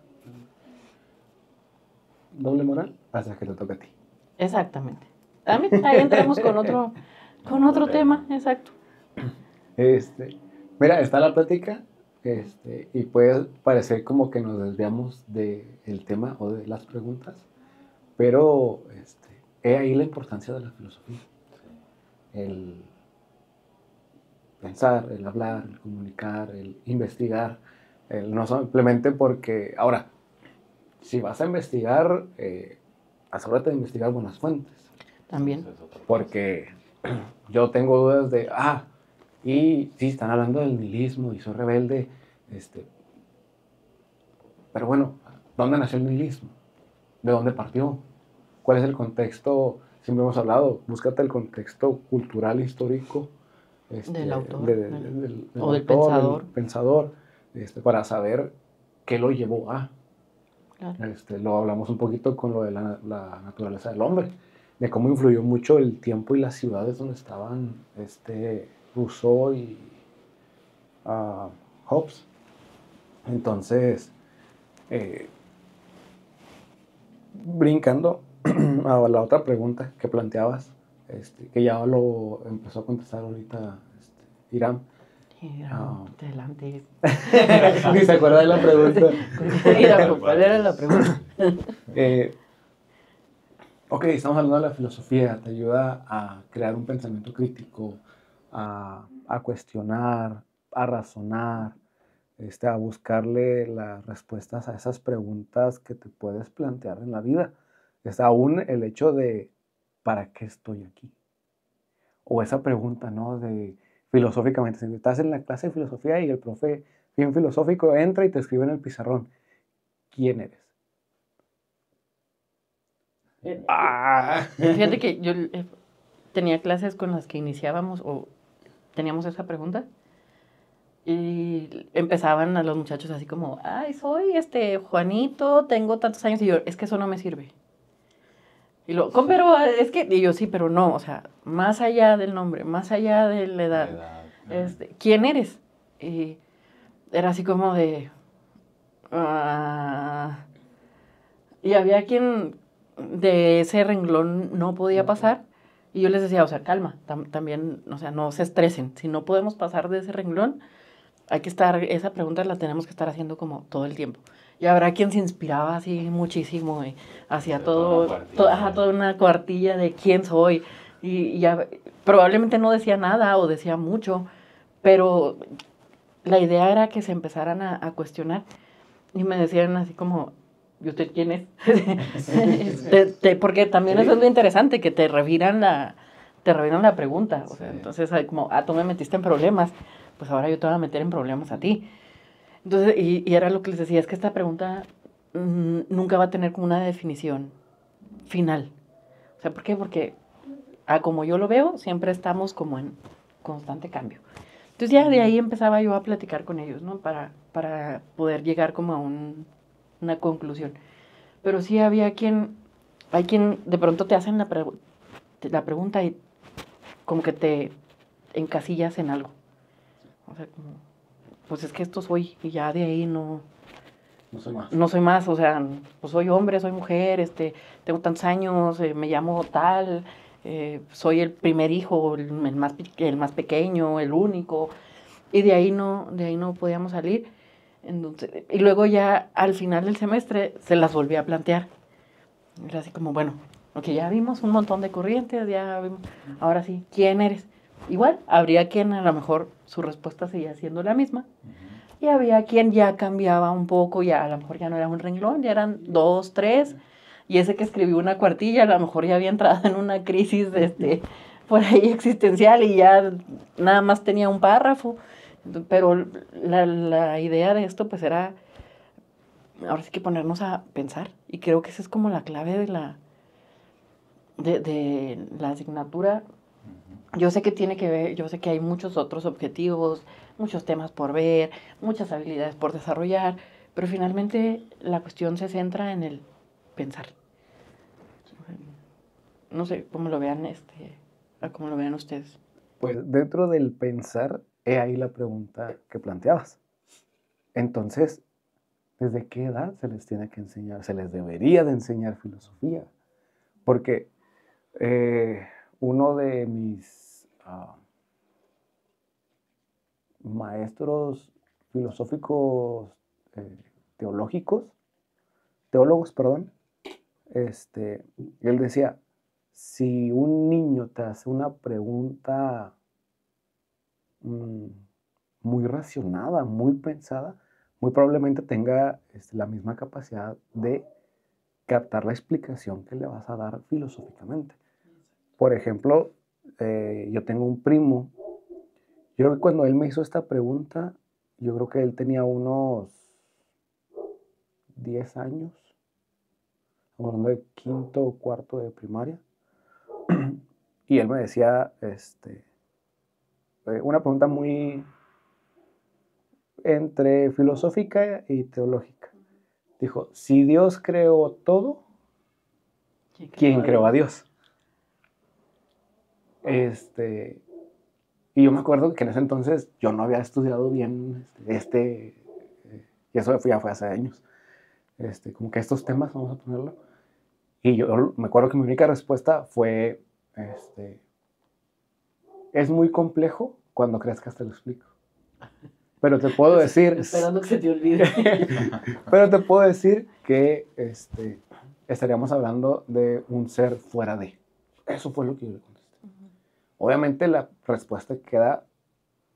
Doble moral hasta que te toca a ti. Exactamente. Ahí entramos con otro tema, exacto. Mira, está la plática, y puede parecer como que nos desviamos del tema o de las preguntas, pero he ahí la importancia de la filosofía. El pensar, el hablar, el comunicar, el investigar, no simplemente porque, ahora, si vas a investigar, asegúrate de investigar buenas fuentes. También. Porque yo tengo dudas de, y sí, están hablando del nihilismo y soy rebelde, pero bueno, ¿dónde nació el nihilismo? ¿De dónde partió? ¿Cuál es el contexto? Siempre hemos hablado, búscate el contexto cultural, histórico, Del autor. del O del autor, pensador. para saber qué lo llevó a. Claro. Lo hablamos un poquito con lo de la naturaleza del hombre, de cómo influyó mucho el tiempo y las ciudades donde estaban Rousseau y Hobbes. Entonces, brincando a la otra pregunta que planteabas, que ya lo empezó a contestar ahorita Irán. Adelante. Ni se acuerda de la pregunta. ¿Cuál era la pregunta? Ok, estamos hablando de la filosofía, te ayuda a crear un pensamiento crítico, a cuestionar, a razonar, a buscarle las respuestas a esas preguntas que te puedes plantear en la vida. Aún el hecho de ¿para qué estoy aquí? O esa pregunta, ¿no? De filosóficamente, si estás en la clase de filosofía y el profe bien filosófico, entra y te escribe en el pizarrón, ¿quién eres? Fíjate que yo tenía clases con las que iniciábamos o teníamos esa pregunta y empezaban a los muchachos así como, ay, soy Juanito, tengo tantos años y yo, es que eso no me sirve. Y luego, ¿cómo? Pero es que, y yo sí, pero no, o sea, más allá del nombre, más allá de la edad, ¿quién eres? Y era así como de, ah, y había quien de ese renglón no podía pasar. Y yo les decía, o sea, calma, también, o sea, no se estresen. Si no podemos pasar de ese renglón, hay que estar, esa pregunta la tenemos que estar haciendo como todo el tiempo. Y habrá quien se inspiraba así muchísimo y hacía toda una cuartilla de quién soy. Y ya probablemente no decía nada o decía mucho, pero la idea era que se empezaran a cuestionar. Y me decían así como, ¿y usted quién es? Porque también eso es lo interesante, que te reviran la pregunta. O sea, entonces, como, tú me metiste en problemas, pues ahora yo te voy a meter en problemas a ti. Entonces, y era lo que les decía, es que esta pregunta nunca va a tener como una definición final. O sea, ¿por qué? Porque, como yo lo veo, siempre estamos como en constante cambio. Entonces ya de ahí empezaba yo a platicar con ellos, ¿no? Para poder llegar como a una conclusión. Pero sí hay quien de pronto te hacen la pregunta y como que te encasillas en algo. O sea, como, pues es que esto soy y ya de ahí no soy más. No soy más, o sea, pues soy hombre, soy mujer, tengo tantos años, me llamo tal, soy el primer hijo, el más pequeño, el único. Y de ahí no podíamos salir. Entonces, y luego ya al final del semestre se las volví a plantear. Era así como, bueno, ok, ya vimos un montón de corrientes, ya vimos, ahora sí, ¿quién eres? Igual, habría quien a lo mejor su respuesta seguía siendo la misma. Y había quien ya cambiaba un poco, ya a lo mejor ya no era un renglón, ya eran 2, 3. Y ese que escribió una cuartilla, a lo mejor ya había entrado en una crisis por ahí existencial y ya nada más tenía un párrafo. Pero la idea de esto pues era, ahora sí que ponernos a pensar. Y creo que esa es como la clave de la asignatura. Yo sé que tiene que ver, yo sé que hay muchos otros objetivos, muchos temas por ver, muchas habilidades por desarrollar, pero finalmente la cuestión se centra en el pensar. No sé cómo lo vean cómo lo vean ustedes. Pues dentro del pensar, he ahí la pregunta que planteabas. Entonces, ¿desde qué edad se les tiene que enseñar? Se les debería de enseñar filosofía. Porque uno de mis maestros filosóficos teólogos, perdón, él decía, si un niño te hace una pregunta muy racionada, muy pensada, muy probablemente tenga la misma capacidad de captar la explicación que le vas a dar filosóficamente. Por ejemplo, yo tengo un primo, yo creo que cuando él me hizo esta pregunta, yo creo que él tenía unos 10 años, hablando de quinto o cuarto de primaria, y él me decía una pregunta muy entre filosófica y teológica. Dijo, si Dios creó todo, ¿quién creó a Dios? Y yo me acuerdo que en ese entonces yo no había estudiado bien y eso ya fue hace años, como que estos temas, vamos a ponerlo. Y yo me acuerdo que mi única respuesta fue, es muy complejo cuando crezcas te lo explico. Pero te puedo decir... Esperando que se te olvide. Pero te puedo decir que estaríamos hablando de un ser fuera de. Eso fue lo que yo le contesté. Obviamente la respuesta queda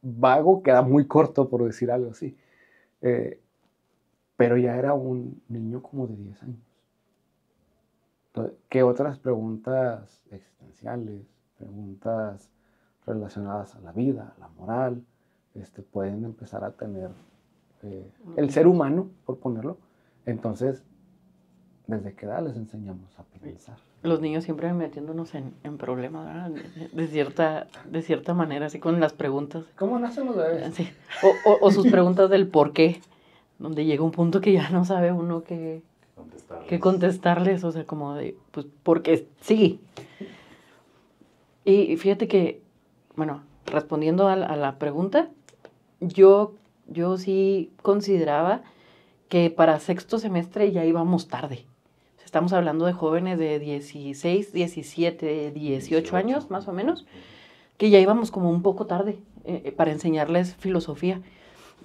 vago, queda muy corto por decir algo así. Pero ya era un niño como de 10 años. Entonces, ¿qué otras preguntas existenciales, preguntas relacionadas a la vida, a la moral, pueden empezar a tener el ser humano, por ponerlo. Entonces, ¿desde qué edad les enseñamos a pensar? Los niños siempre metiéndonos en problemas, ¿verdad? De cierta manera, así con las preguntas. ¿Cómo nacen los bebés? Sí. O sus preguntas del por qué, donde llega un punto que ya no sabe uno qué contestarles, o sea, como de, pues, porque sí. Y fíjate que, bueno, respondiendo a la pregunta, yo sí consideraba que para sexto semestre ya íbamos tarde. Estamos hablando de jóvenes de 16, 17, 18 años, más o menos, que ya íbamos como un poco tarde para enseñarles filosofía.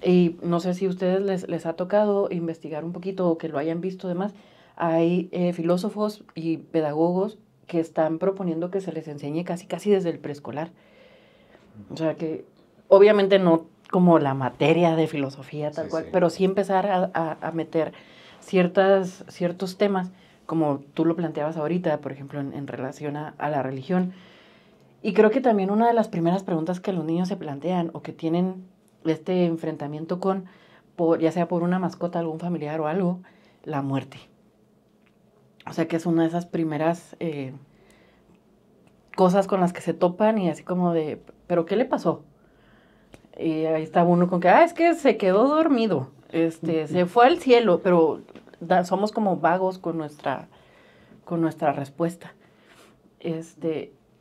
Y no sé si a ustedes les ha tocado investigar un poquito o que lo hayan visto demás. Hay filósofos y pedagogos que están proponiendo que se les enseñe casi desde el preescolar. O sea que, obviamente no como la materia de filosofía tal cual, pero sí empezar a meter ciertos temas, como tú lo planteabas ahorita, por ejemplo, en relación a la religión. Y creo que también una de las primeras preguntas que los niños se plantean o que tienen este enfrentamiento con, ya sea por una mascota, algún familiar o algo, la muerte. O sea que es una de esas primeras cosas con las que se topan y así como de, ¿pero qué le pasó? Y ahí está uno con que, es que se quedó dormido, se fue al cielo, pero somos como vagos con nuestra respuesta.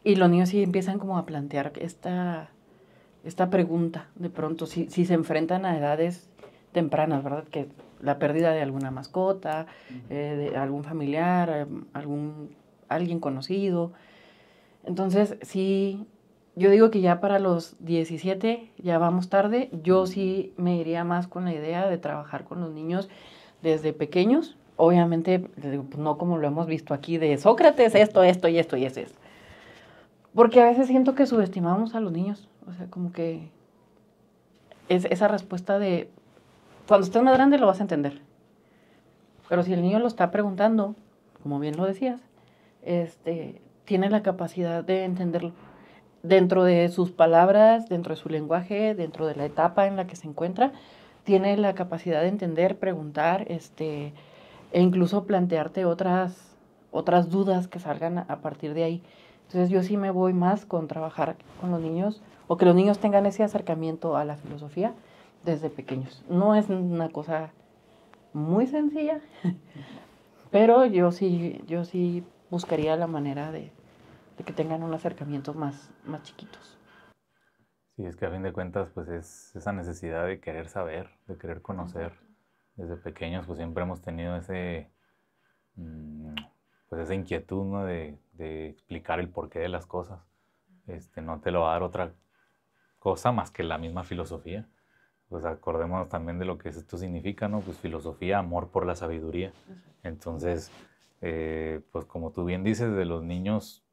Y los niños sí empiezan como a plantear esta pregunta de pronto, si se enfrentan a edades tempranas, ¿verdad? Que la pérdida de alguna mascota, de algún familiar, alguien conocido. Entonces, sí, yo digo que ya para los 17 ya vamos tarde. Yo sí me iría más con la idea de trabajar con los niños desde pequeños. Obviamente, no como lo hemos visto aquí de Sócrates, esto y esto. Porque a veces siento que subestimamos a los niños. O sea, como que es esa respuesta de, cuando estés más grande lo vas a entender. Pero si el niño lo está preguntando, como bien lo decías, tiene la capacidad de entenderlo. Dentro de sus palabras, dentro de su lenguaje, dentro de la etapa en la que se encuentra, tiene la capacidad de entender, preguntar, e incluso plantearte otras dudas que salgan a partir de ahí. Entonces yo sí me voy más con trabajar con los niños, o que los niños tengan ese acercamiento a la filosofía desde pequeños. No es una cosa muy sencilla, pero yo sí buscaría la manera de que tengan un acercamiento más chiquitos. Sí, es que a fin de cuentas, pues es esa necesidad de querer saber, de querer conocer. Desde pequeños, pues siempre hemos tenido pues esa inquietud, ¿no? De explicar el porqué de las cosas. No te lo va a dar otra cosa más que la misma filosofía. Pues acordémonos también de lo que esto significa, ¿no? Pues filosofía, amor por la sabiduría. Entonces, pues como tú bien dices, de los niños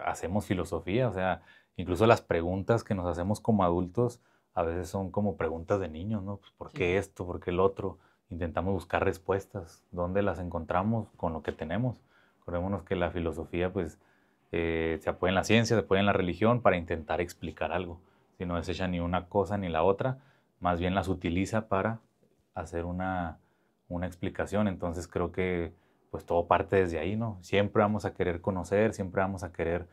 hacemos filosofía, o sea, incluso las preguntas que nos hacemos como adultos a veces son como preguntas de niños, ¿no? Pues, ¿por qué esto? ¿Por qué el otro? Intentamos buscar respuestas. ¿Dónde las encontramos? Con lo que tenemos. Acordémonos que la filosofía, pues, se apoya en la ciencia, se apoya en la religión para intentar explicar algo. Si no desecha ni una cosa ni la otra, más bien las utiliza para hacer una explicación. Entonces creo que pues todo parte desde ahí, ¿no? Siempre vamos a querer conocer, siempre vamos a querer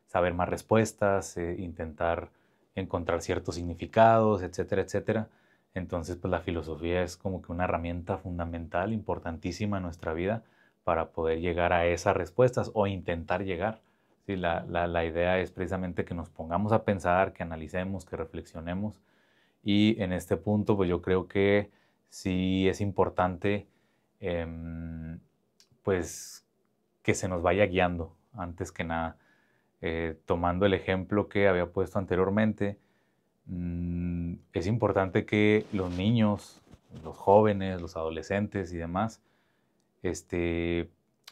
saber más respuestas, intentar encontrar ciertos significados, etcétera, etcétera. Entonces, pues la filosofía es como que una herramienta fundamental, importantísima en nuestra vida para poder llegar a esas respuestas o intentar llegar. Sí, la idea es precisamente que nos pongamos a pensar, que analicemos, que reflexionemos. Y en este punto, pues yo creo que sí es importante, pues, que se nos vaya guiando, antes que nada. Tomando el ejemplo que había puesto anteriormente, es importante que los niños, los jóvenes, los adolescentes y demás,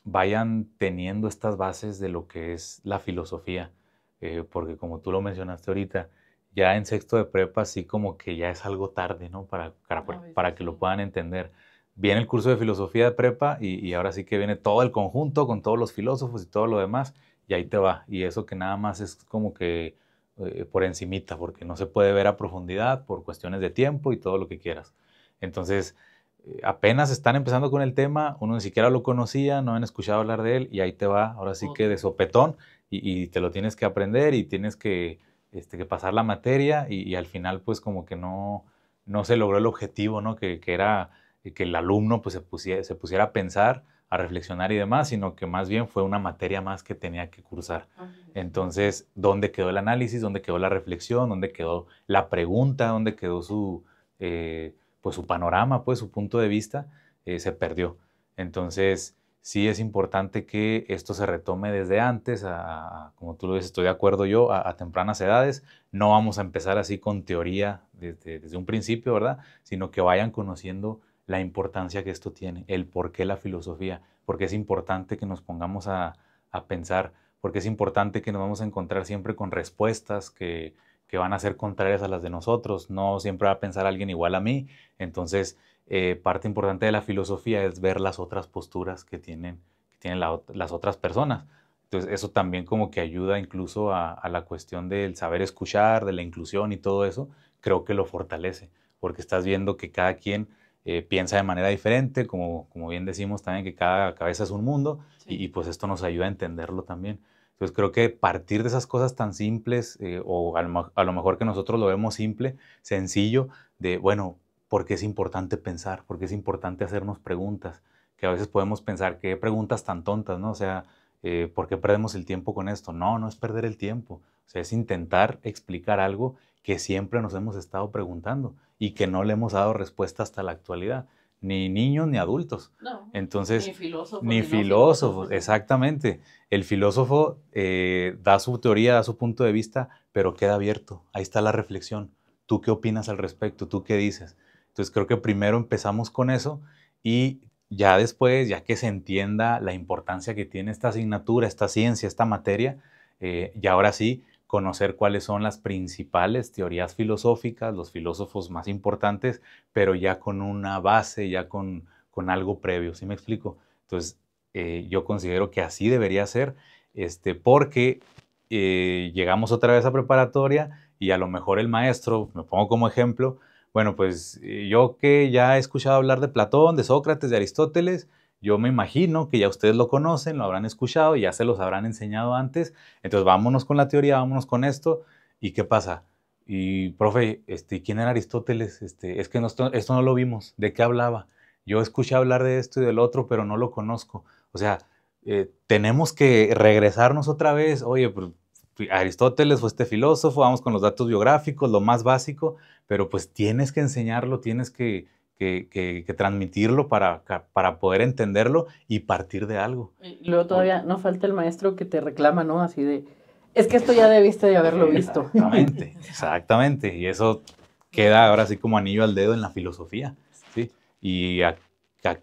vayan teniendo estas bases de lo que es la filosofía, porque como tú lo mencionaste ahorita, ya en sexto de prepa sí como que ya es algo tarde, ¿no? Para que lo puedan entender. Viene el curso de filosofía de prepa y ahora sí que viene todo el conjunto con todos los filósofos y todo lo demás, y ahí te va. Y eso que nada más es como que por encimita, porque no se puede ver a profundidad por cuestiones de tiempo y todo lo que quieras. Entonces, apenas están empezando con el tema, uno ni siquiera lo conocía, no han escuchado hablar de él y ahí te va, ahora sí que de sopetón y te lo tienes que aprender y tienes que pasar la materia y al final pues como que no se logró el objetivo, ¿no? Que era que el alumno pues se pusiera a pensar, a reflexionar y demás, sino que más bien fue una materia más que tenía que cursar. Entonces, ¿dónde quedó el análisis? ¿Dónde quedó la reflexión? ¿Dónde quedó la pregunta? ¿Dónde quedó pues su panorama, pues su punto de vista? Se perdió. Entonces, sí es importante que esto se retome desde antes, como tú lo dices, estoy de acuerdo yo, a tempranas edades. No vamos a empezar así con teoría desde un principio, ¿verdad? Sino que vayan conociendo la importancia que esto tiene, el por qué la filosofía, porque es importante que nos pongamos a pensar, porque es importante que nos vamos a encontrar siempre con respuestas que van a ser contrarias a las de nosotros, no siempre va a pensar alguien igual a mí. Entonces, parte importante de la filosofía es ver las otras posturas que tienen las otras personas. Entonces, eso también como que ayuda incluso a la cuestión del saber escuchar, de la inclusión y todo eso, creo que lo fortalece, porque estás viendo que cada quien piensa de manera diferente, como bien decimos también que cada cabeza es un mundo, sí. y pues esto nos ayuda a entenderlo también. Entonces creo que partir de esas cosas tan simples, o a lo mejor que nosotros lo vemos simple, sencillo, de bueno, ¿por qué es importante pensar? ¿Por qué es importante hacernos preguntas? Que a veces podemos pensar, ¿qué preguntas tan tontas, no? O sea, ¿por qué perdemos el tiempo con esto? No, no es perder el tiempo. O sea, es intentar explicar algo que siempre nos hemos estado preguntando y que no le hemos dado respuesta hasta la actualidad. Ni niños ni adultos. No, entonces, ni filósofos. Ni filósofos, exactamente. El filósofo da su teoría, da su punto de vista, pero queda abierto. Ahí está la reflexión. ¿Tú qué opinas al respecto? ¿Tú qué dices? Entonces creo que primero empezamos con eso y ya después, ya que se entienda la importancia que tiene esta asignatura, esta ciencia, esta materia, y ahora sí, conocer cuáles son las principales teorías filosóficas, los filósofos más importantes, pero ya con una base, ya con algo previo, ¿sí me explico? Entonces, yo considero que así debería ser, porque llegamos otra vez a preparatoria y a lo mejor el maestro, me pongo como ejemplo, bueno, pues yo que ya he escuchado hablar de Platón, de Sócrates, de Aristóteles, yo me imagino que ya ustedes lo conocen, lo habrán escuchado y ya se los habrán enseñado antes. Entonces, vámonos con la teoría, vámonos con esto. ¿Y qué pasa? Y, profe, ¿quién era Aristóteles? Es que esto no lo vimos. ¿De qué hablaba? Yo escuché hablar de esto y del otro, pero no lo conozco. O sea, tenemos que regresarnos otra vez. Oye, pues, Aristóteles fue este filósofo, vamos con los datos biográficos, lo más básico, pero pues tienes que enseñarlo, tienes que transmitirlo para poder entenderlo y partir de algo. Y luego todavía no falta el maestro que te reclama, ¿no? Así de, es que esto ya debiste de haberlo visto. Exactamente, exactamente. Y eso queda ahora sí como anillo al dedo en la filosofía, ¿sí? Y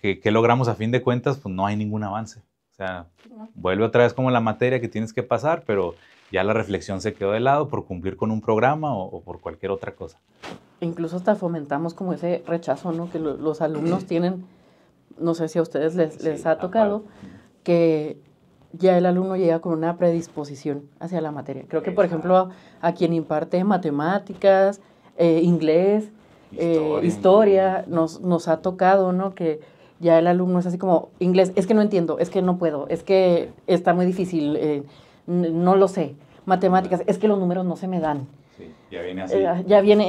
¿qué logramos a fin de cuentas? Pues no hay ningún avance. O sea, vuelve otra vez como la materia que tienes que pasar, pero ya la reflexión se quedó de lado por cumplir con un programa o por cualquier otra cosa. Incluso hasta fomentamos como ese rechazo, ¿no? Que los alumnos tienen, no sé si a ustedes les ha tocado, que ya el alumno llega con una predisposición hacia la materia. Creo que, por ejemplo, a quien imparte matemáticas, inglés, historia, nos ha tocado, ¿no? Que ya el alumno es así como, inglés, es que no entiendo, es que no puedo, es que está muy difícil, no lo sé. Matemáticas, es que los números no se me dan. Sí, ya viene así.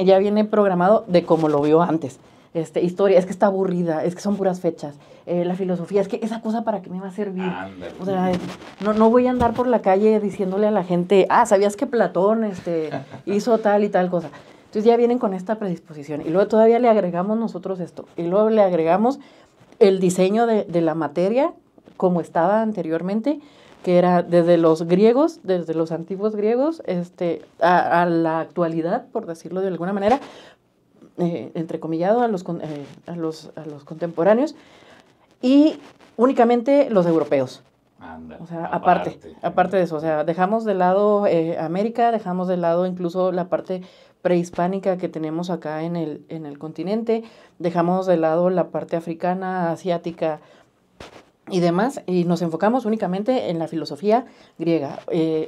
Ya viene programado de como lo vio antes. Historia, es que está aburrida, es que son puras fechas. La filosofía, es que esa cosa para qué me va a servir. Ándale. O sea, no voy a andar por la calle diciéndole a la gente, ¿sabías que Platón hizo tal y tal cosa? Entonces ya vienen con esta predisposición. Y luego todavía le agregamos nosotros esto. Y luego le agregamos el diseño de la materia como estaba anteriormente, que era desde los griegos, desde los antiguos griegos, a la actualidad, por decirlo de alguna manera, entrecomillado a los contemporáneos, y únicamente los europeos. Anda, o sea, aparte de eso, o sea, dejamos de lado América, dejamos de lado incluso la parte prehispánica que tenemos acá en el continente, dejamos de lado la parte africana, asiática, y demás, y nos enfocamos únicamente en la filosofía griega,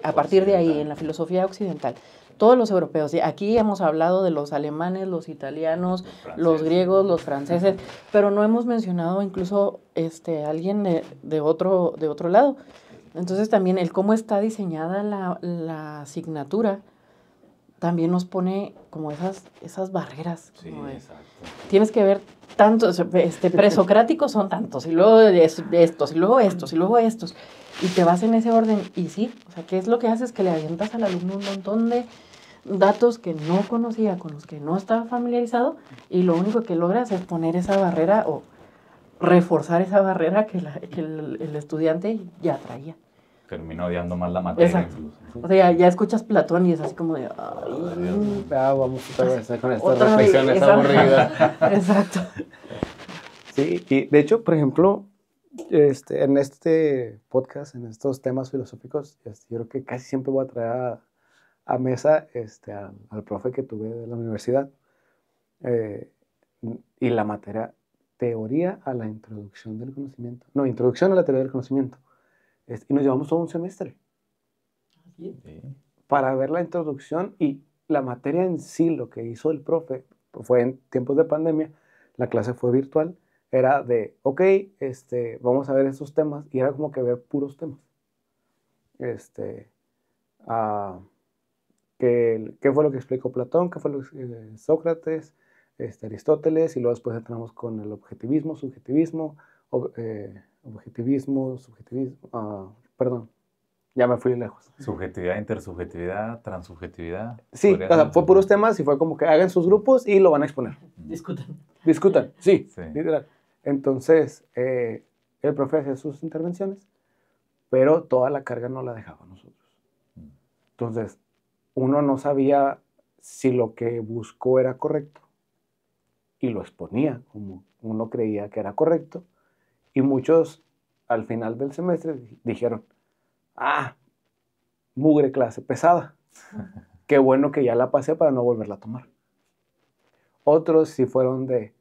a partir de ahí, en la filosofía occidental. todos los europeos. Y aquí hemos hablado de los alemanes, los italianos, los griegos, los franceses, pero no hemos mencionado incluso alguien de otro lado. Entonces también el cómo está diseñada la asignatura también nos pone como esas barreras. Sí, Como exacto. tienes que ver tantos, presocráticos son tantos, y luego estos, y luego estos, y luego estos, y te vas en ese orden, y sí, o sea, ¿qué es lo que haces? Que le avientas al alumno un montón de datos que no conocía, con los que no estaba familiarizado, y lo único que logras es poner esa barrera o reforzar esa barrera que el estudiante ya traía. Termino odiando más la materia. Exacto. Incluso. O sea, ya escuchas Platón y es así como de... Vamos otra vez con estas Otra vez, reflexiones exacto. aburridas. Exacto. Sí, y de hecho, por ejemplo, en este podcast, en estos temas filosóficos, yo creo que casi siempre voy a traer a mesa al profe que tuve de la universidad eh, y la materia teoría a la introducción del conocimiento. No, introducción a la teoría del conocimiento. Y nos llevamos todo un semestre Sí. para ver la introducción y la materia en sí. Lo que hizo el profe fue en tiempos de pandemia, la clase fue virtual, era de, ok, vamos a ver estos temas, y era como que ver puros temas. ¿Qué fue lo que explicó Platón? ¿Qué fue lo que Sócrates? Aristóteles, y luego después entramos con el objetivismo, subjetivismo, objetivismo, subjetivismo, perdón, ya me fui lejos. Subjetividad, intersubjetividad, transsubjetividad. Sí, o sea, fue puros temas y fue como que hagan sus grupos y lo van a exponer. Discutan, sí, literal. Entonces, el profe hacía sus intervenciones, pero toda la carga no la dejaba a nosotros. Entonces, uno no sabía si lo que buscó era correcto y lo exponía como uno creía que era correcto, y muchos al final del semestre dijeron, mugre clase pesada, qué bueno que ya la pasé para no volverla a tomar. Otros sí fueron de,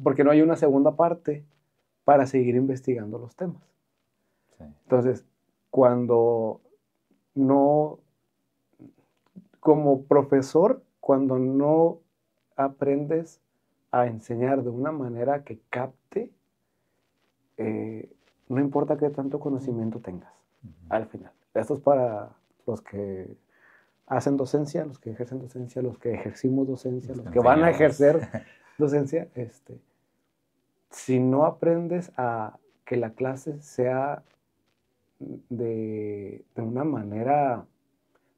porque no hay una segunda parte para seguir investigando los temas. Sí. Entonces, cuando no, como profesor, cuando no aprendes a enseñar de una manera que capte, no importa qué tanto conocimiento tengas, al final. Esto es para los que hacen docencia, los que ejercen docencia, los que ejercimos docencia, los que van a ejercer docencia. Si no aprendes a que la clase sea de una manera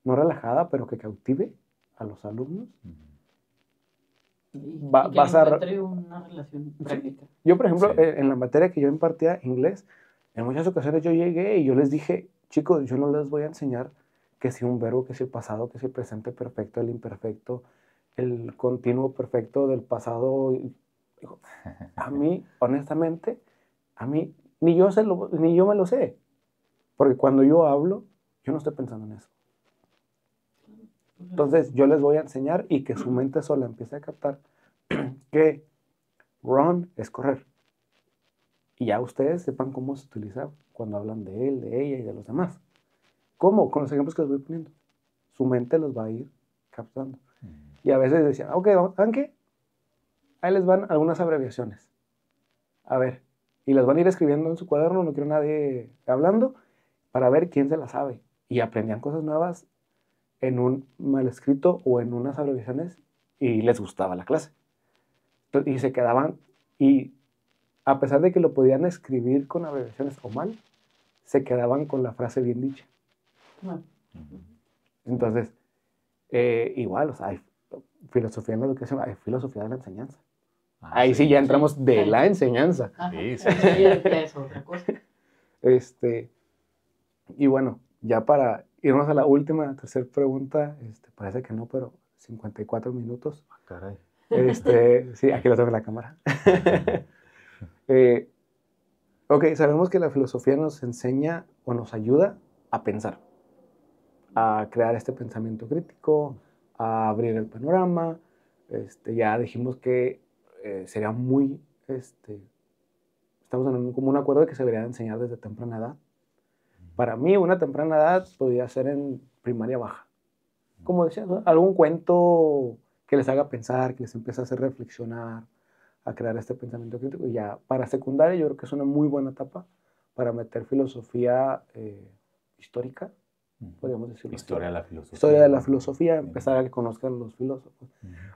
no relajada, pero que cautive a los alumnos, vas a una relación práctica. Yo, por ejemplo, en la materia que yo impartía inglés, en muchas ocasiones yo llegué y yo les dije, chicos, yo no les voy a enseñar que si un verbo, que si el pasado, que si el presente perfecto, el imperfecto, el continuo perfecto del pasado. A mí, honestamente, ni yo me lo sé. Porque cuando yo hablo, yo no estoy pensando en eso. Entonces, yo les voy a enseñar y que su mente sola empiece a captar que run es correr. Y ya ustedes sepan cómo se utiliza cuando hablan de él, de ella y de los demás. ¿Cómo? Con los ejemplos que les voy poniendo. Su mente los va a ir captando. Y a veces decían, ok, ¿saben qué? Ahí les van algunas abreviaciones. A ver. Y las van a ir escribiendo en su cuaderno, no quiero nadie hablando, para ver quién se las sabe. Y aprendían cosas nuevas en un mal escrito o en unas abreviaciones y les gustaba la clase. Y se quedaban, y a pesar de que lo podían escribir con abreviaciones o mal, se quedaban con la frase bien dicha. Entonces, igual, o sea, hay filosofía en la educación, hay filosofía de la enseñanza. Ahí sí ya entramos de la enseñanza. Sí, es otra cosa. Y bueno, ya para irnos a la última, tercera pregunta, parece que no, pero 54 minutos. Caray. Sí, aquí lo tengo en la cámara. Ok, sabemos que la filosofía nos enseña o nos ayuda a pensar, a crear este pensamiento crítico, a abrir el panorama. Ya dijimos que sería muy, estamos en como un acuerdo de que se debería enseñar desde temprana edad. Para mí, una temprana edad podría ser en primaria baja. Como decía, ¿no? Algún cuento que les haga pensar, que les empiece a hacer reflexionar, a crear este pensamiento crítico. Y ya para secundaria yo creo que es una muy buena etapa para meter filosofía histórica, podríamos decirlo. Historia de la filosofía. Historia de la filosofía, empezar a que conozcan los filósofos.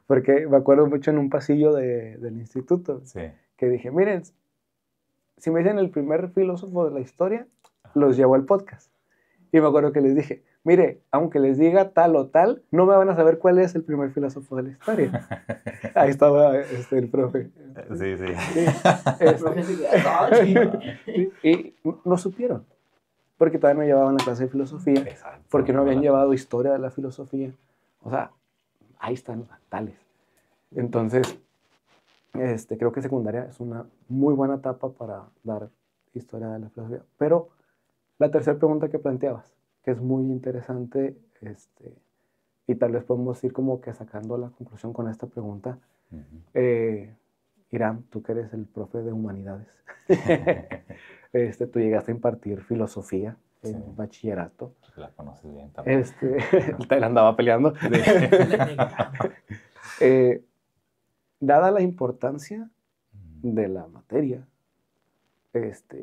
Porque me acuerdo mucho en un pasillo del instituto, que dije, miren, si me dicen el primer filósofo de la historia, los llevo al podcast. Y me acuerdo que les dije, mire, aunque les diga tal o tal, no me van a saber cuál es el primer filósofo de la historia. Ahí estaba el profe. Y no supieron, porque todavía no llevaban la clase de filosofía, porque no habían llevado historia de la filosofía. O sea, ahí están tales. Entonces, creo que secundaria es una muy buena etapa para dar historia de la filosofía. Pero la tercera pregunta que planteabas, que es muy interesante, y tal vez podemos ir como que sacando la conclusión con esta pregunta. Irán, tú que eres el profe de humanidades, tú llegaste a impartir filosofía en bachillerato. La conoces bien también. Él andaba peleando. Dada la importancia de la materia,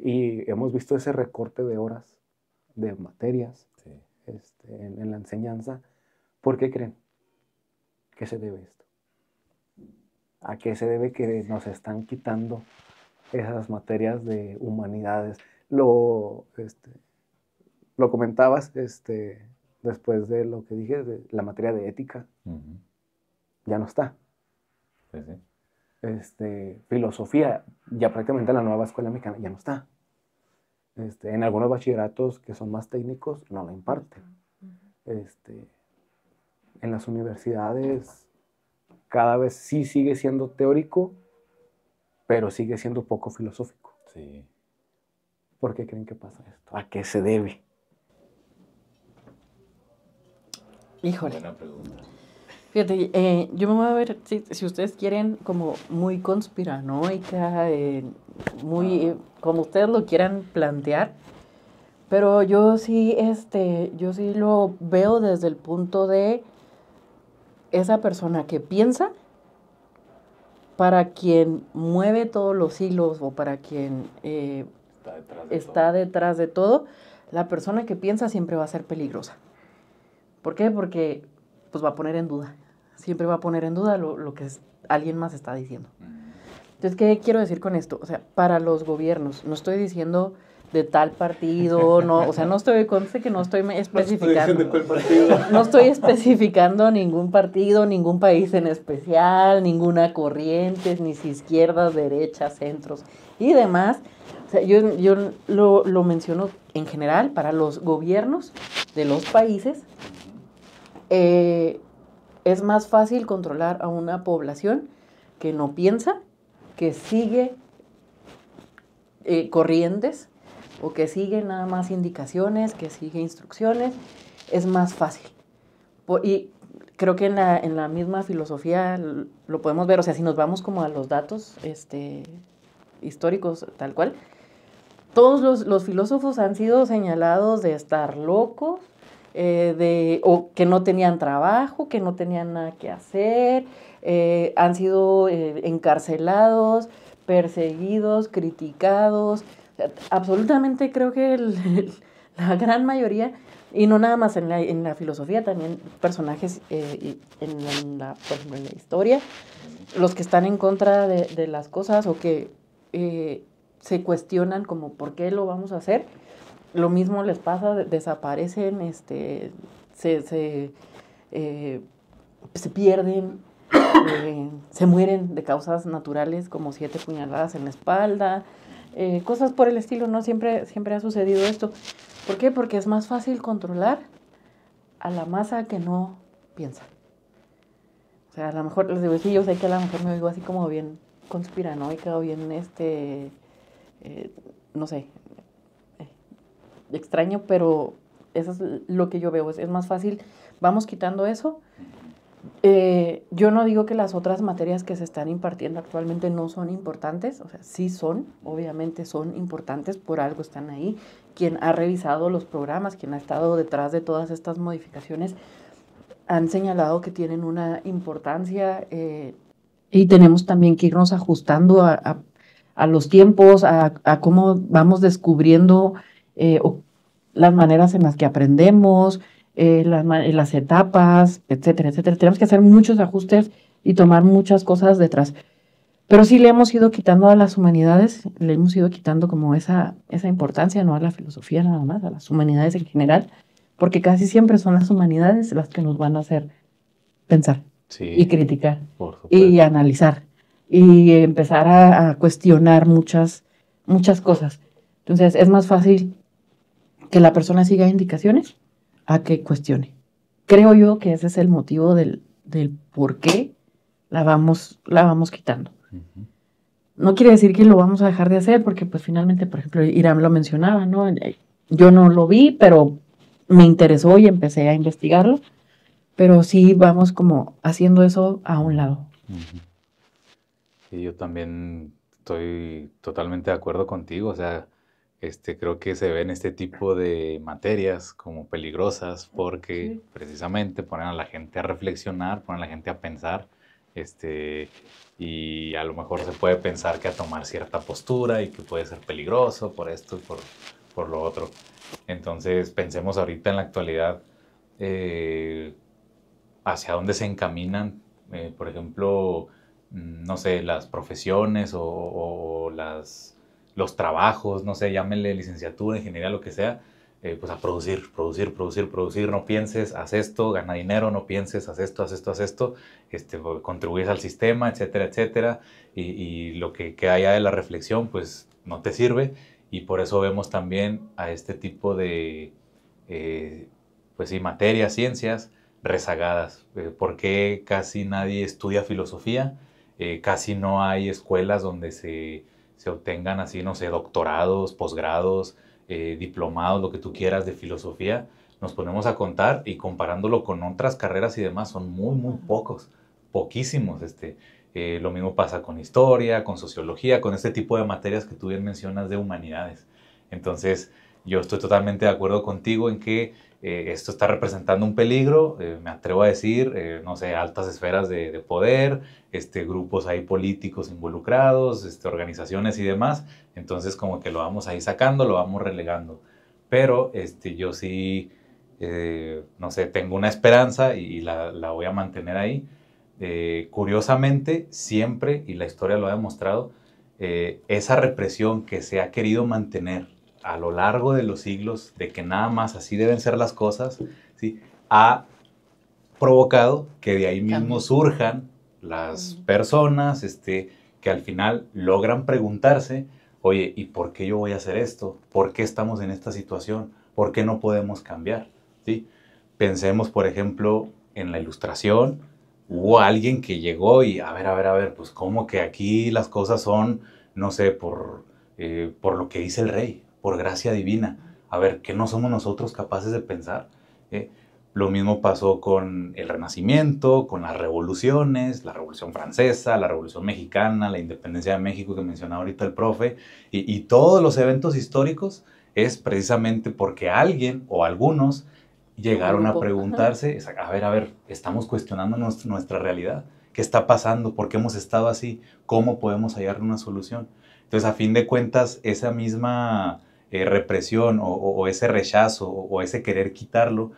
y hemos visto ese recorte de horas de materias en la enseñanza, ¿por qué creen que se debe esto? ¿A qué se debe que nos están quitando esas materias de humanidades? Lo comentabas después de lo que dije, de la materia de ética. Ya no está. Filosofía, ya prácticamente en la nueva escuela mexicana ya no está. En algunos bachilleratos que son más técnicos no la imparten. En las universidades cada vez sí sigue siendo teórico, pero sigue siendo poco filosófico. Sí. ¿Por qué creen que pasa esto? ¿A qué se debe? Híjole. Buena pregunta. Fíjate, yo me voy a ver, si ustedes quieren, como muy conspiranoica, muy, como ustedes lo quieran plantear, pero yo sí lo veo desde el punto de esa persona que piensa, para quien mueve todos los hilos o para quien está detrás de todo, la persona que piensa siempre va a ser peligrosa. ¿Por qué? Porque pues va a poner en duda. Siempre va a poner en duda lo que alguien más está diciendo. Entonces, ¿qué quiero decir con esto? O sea, para los gobiernos, no estoy diciendo de tal partido, no, o sea, no estoy, conste que no estoy especificando. No estoy especificando ningún partido, ningún país en especial, ninguna corriente, ni si izquierdas, derechas, centros y demás. O sea, yo lo menciono en general para los gobiernos de los países. Es más fácil controlar a una población que no piensa, que sigue corrientes o que sigue nada más indicaciones, que sigue instrucciones. Es más fácil. Y creo que en la misma filosofía lo podemos ver. O sea, si nos vamos como a los datos históricos tal cual, todos los filósofos han sido señalados de estar locos, o que no tenían trabajo, que no tenían nada que hacer, han sido encarcelados, perseguidos, criticados. O sea, absolutamente creo que la gran mayoría, y no nada más en la filosofía, también personajes en la historia, los que están en contra de las cosas o que se cuestionan como ¿por qué lo vamos a hacer? Lo mismo les pasa, desaparecen, se pierden, se mueren de causas naturales como 7 puñaladas en la espalda, cosas por el estilo, ¿no? Siempre ha sucedido esto. ¿Por qué? Porque es más fácil controlar a la masa que no piensa. O sea, a lo mejor, les digo, sí, yo sé que a lo mejor me oigo así como bien conspiranoica o bien, no sé, extraño, pero eso es lo que yo veo. Es más fácil, vamos quitando eso Yo no digo que las otras materias que se están impartiendo actualmente no son importantes, o sea, sí son, obviamente son importantes, por algo están ahí. Quien ha revisado los programas, quien ha estado detrás de todas estas modificaciones, han señalado que tienen una importancia y tenemos también que irnos ajustando a los tiempos, a cómo vamos descubriendo las maneras en las que aprendemos, las etapas, etcétera, etcétera. Tenemos que hacer muchos ajustes y tomar muchas cosas detrás. Pero sí le hemos ido quitando a las humanidades, le hemos ido quitando como esa importancia, no a la filosofía nada más, a las humanidades en general, porque casi siempre son las humanidades las que nos van a hacer pensar y criticar y analizar y empezar a cuestionar muchas cosas. Entonces es más fácil que la persona siga indicaciones a que cuestione. Creo yo que ese es el motivo del por qué la vamos quitando. Uh-huh. No quiere decir que lo vamos a dejar de hacer, porque pues finalmente, por ejemplo, Irán lo mencionaba, ¿no? Yo no lo vi, pero me interesó y empecé a investigarlo, pero sí vamos como haciendo eso a un lado. Uh-huh. Y yo también estoy totalmente de acuerdo contigo, o sea, creo que se ven este tipo de materias como peligrosas porque precisamente ponen a la gente a reflexionar, ponen a la gente a pensar, y a lo mejor se puede pensar que a tomar cierta postura y que puede ser peligroso por esto y por lo otro. Entonces pensemos ahorita en la actualidad hacia dónde se encaminan, por ejemplo, no sé, las profesiones o los trabajos, no sé, llámenle licenciatura, ingeniería, lo que sea, pues a producir, no pienses, haz esto, gana dinero, no pienses, haz esto, contribuyes al sistema, etcétera, etcétera, y lo que queda allá de la reflexión, pues no te sirve, y por eso vemos también a este tipo de, pues sí, materias, ciencias rezagadas. ¿Por qué casi nadie estudia filosofía? Casi no hay escuelas donde se obtengan así, no sé, doctorados, posgrados, diplomados, lo que tú quieras de filosofía. Nos ponemos a contar y comparándolo con otras carreras y demás son muy, muy pocos, poquísimos. Lo mismo pasa con historia, con sociología, con este tipo de materias que tú bien mencionas de humanidades. Entonces, yo estoy totalmente de acuerdo contigo en que esto está representando un peligro, me atrevo a decir, no sé, altas esferas de poder, grupos ahí políticos involucrados, organizaciones y demás, entonces como que lo vamos ahí sacando, lo vamos relegando. Pero yo sí, no sé, tengo una esperanza y la voy a mantener ahí. Curiosamente, siempre, y la historia lo ha demostrado, esa represión que se ha querido mantener a lo largo de los siglos, de que nada más así deben ser las cosas, ¿sí?, ha provocado que de ahí mismo surjan las personas que al final logran preguntarse, oye, ¿y por qué yo voy a hacer esto? ¿Por qué estamos en esta situación? ¿Por qué no podemos cambiar? ¿Sí? Pensemos, por ejemplo, en la Ilustración. Hubo alguien que llegó y, a ver, pues ¿cómo que aquí las cosas son, no sé, por lo que dice el rey, por gracia divina? A ver, ¿qué no somos nosotros capaces de pensar? Lo mismo pasó con el Renacimiento, con las revoluciones, la Revolución Francesa, la Revolución Mexicana, la Independencia de México que mencionaba ahorita el profe, y todos los eventos históricos es precisamente porque alguien o algunos llegaron a preguntarse, a ver, estamos cuestionando nuestra realidad, ¿qué está pasando? ¿Por qué hemos estado así? ¿Cómo podemos hallar una solución? Entonces, a fin de cuentas, esa misma represión o ese rechazo o ese querer quitarlo,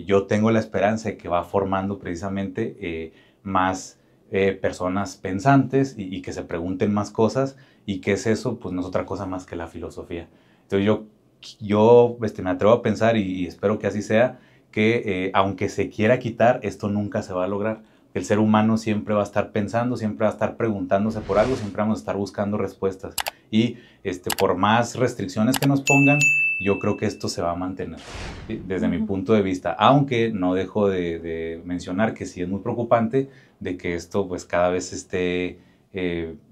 yo tengo la esperanza de que va formando precisamente más personas pensantes y que se pregunten más cosas, y que es eso, pues no es otra cosa más que la filosofía. Entonces yo me atrevo a pensar, y espero que así sea, que aunque se quiera quitar, esto nunca se va a lograr. El ser humano siempre va a estar pensando, siempre va a estar preguntándose por algo, siempre vamos a estar buscando respuestas. Y por más restricciones que nos pongan, yo creo que esto se va a mantener, ¿sí?, desde mi punto de vista. Aunque no dejo de mencionar que sí es muy preocupante de que esto pues cada vez esté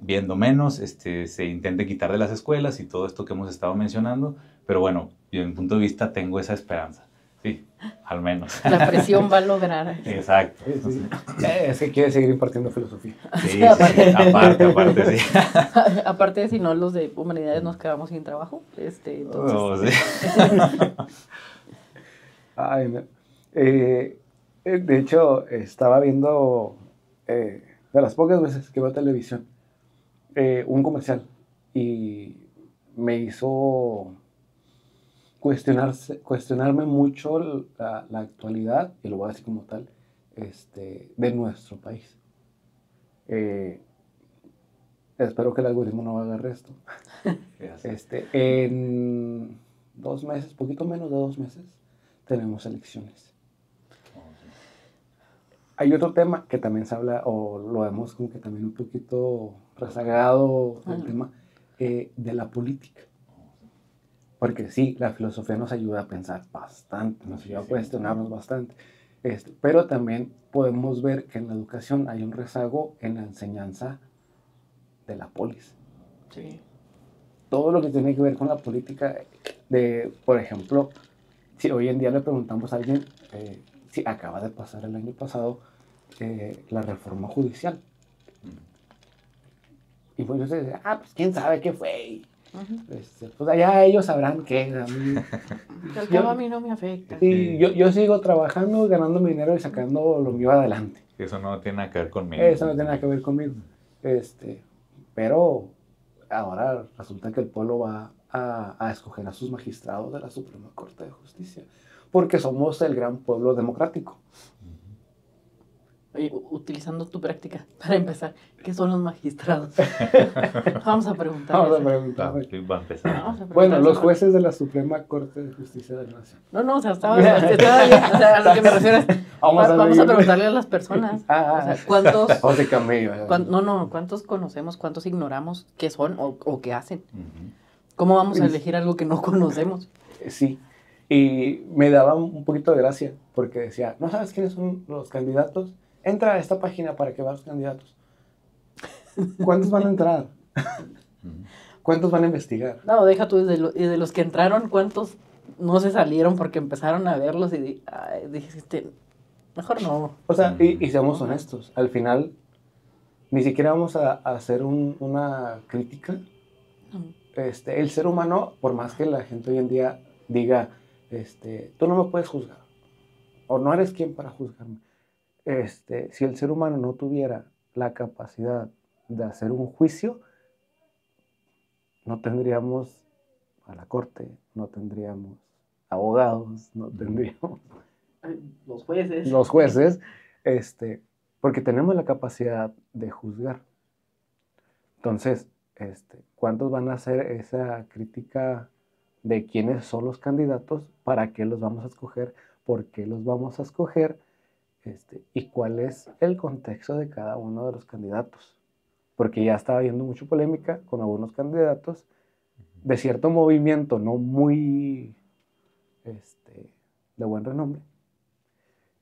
viendo menos, se intente quitar de las escuelas y todo esto que hemos estado mencionando. Pero bueno, yo desde mi punto de vista tengo esa esperanza. Sí, al menos. La presión va a lograr. Exacto. Sí, sí. Es que quiere seguir impartiendo filosofía. Sí, sí, aparte, sí. Aparte, si no, los de humanidades nos quedamos sin trabajo. Entonces, Oh, sí. Ay, no. De hecho, estaba viendo, de las pocas veces que veo televisión, un comercial y me hizo cuestionarme mucho la actualidad, y lo voy a decir como tal, de nuestro país. Espero que el algoritmo no agarre esto. En 2 meses, poquito menos de 2 meses, tenemos elecciones. Hay otro tema que también se habla, o lo vemos como que también un poquito rezagado, el tema de la política. Porque sí, la filosofía nos ayuda a pensar bastante, nos ayuda a cuestionarnos bastante. Pero también podemos ver que en la educación hay un rezago en la enseñanza de la polis. sí. Todo lo que tiene que ver con la política, por ejemplo, si hoy en día le preguntamos a alguien, si acaba de pasar el año pasado la reforma judicial. Y pues yo decía, pues quién sabe qué fue. Pues allá ellos sabrán qué. El cabo a mí no me afecta. Sí, yo sigo trabajando, ganando mi dinero y sacando lo mío adelante. Eso no tiene nada que ver conmigo. Eso no tiene nada que ver conmigo. Pero ahora resulta que el pueblo va a escoger a sus magistrados de la Suprema Corte de Justicia, porque somos el gran pueblo democrático. Oye, utilizando tu práctica, para empezar, ¿qué son los magistrados? Vamos a preguntar. Vamos a preguntar. Va a empezar. Bueno, los jueces de la Suprema Corte de Justicia de la Nación. No, o sea, estaba bien. O sea, a lo que me refiero es, vamos a preguntarle a las personas. O sea, ¿cuántos? José Camello. ¿Cuántos conocemos, cuántos ignoramos qué son o qué hacen? ¿Cómo vamos a elegir algo que no conocemos? Sí, y me daba un poquito de gracia, porque decía, ¿no sabes quiénes son los candidatos? Entra a esta página para que veas los candidatos. ¿Cuántos van a entrar? ¿Cuántos van a investigar? No, deja tú, de los que entraron, ¿cuántos no se salieron porque empezaron a verlos y dijiste, mejor no? O sea, y seamos honestos, al final ni siquiera vamos a hacer una crítica. El ser humano, por más que la gente hoy en día diga, tú no me puedes juzgar, o no eres quien para juzgarme. Si el ser humano no tuviera la capacidad de hacer un juicio, no tendríamos a la corte, no tendríamos abogados, no tendríamos los jueces, porque tenemos la capacidad de juzgar. Entonces, ¿cuántos van a hacer esa crítica de quiénes son los candidatos, para qué los vamos a escoger, por qué los vamos a escoger, y cuál es el contexto de cada uno de los candidatos? Porque ya estaba habiendo mucha polémica con algunos candidatos de cierto movimiento no muy de buen renombre,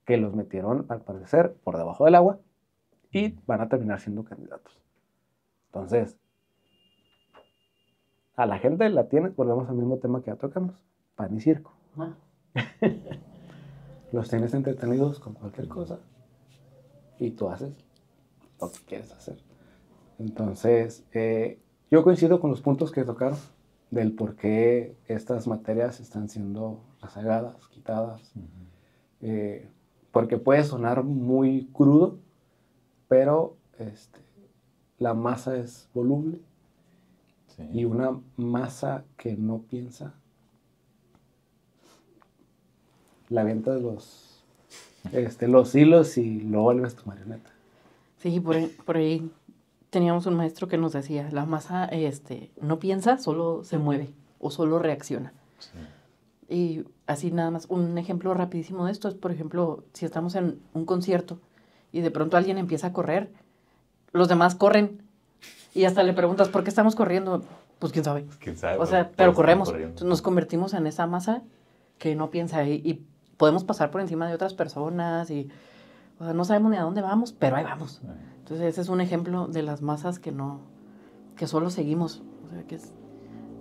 que los metieron, al parecer, por debajo del agua y van a terminar siendo candidatos. Entonces, a la gente la tienes, volvemos al mismo tema que ya tocamos, pan y circo. Los tienes entretenidos con cualquier cosa y tú haces lo que quieres hacer. Entonces, yo coincido con los puntos que tocaron del por qué estas materias están siendo rezagadas, quitadas, porque puede sonar muy crudo, pero la masa es voluble. Sí. Y una masa que no piensa la avienta de los hilos y lo vuelves tu marioneta. Sí, por ahí teníamos un maestro que nos decía, la masa no piensa, solo se mueve o solo reacciona. Sí. Y así nada más, un ejemplo rapidísimo de esto es, por ejemplo, si estamos en un concierto y de pronto alguien empieza a correr, los demás corren y hasta le preguntas, ¿por qué estamos corriendo? Pues quién sabe. ¿Quién sabe? O sea, pero corremos. Entonces, nos convertimos en esa masa que no piensa y podemos pasar por encima de otras personas y o sea, no sabemos ni a dónde vamos, pero ahí vamos. Entonces ese es un ejemplo de las masas que solo seguimos. O sea, que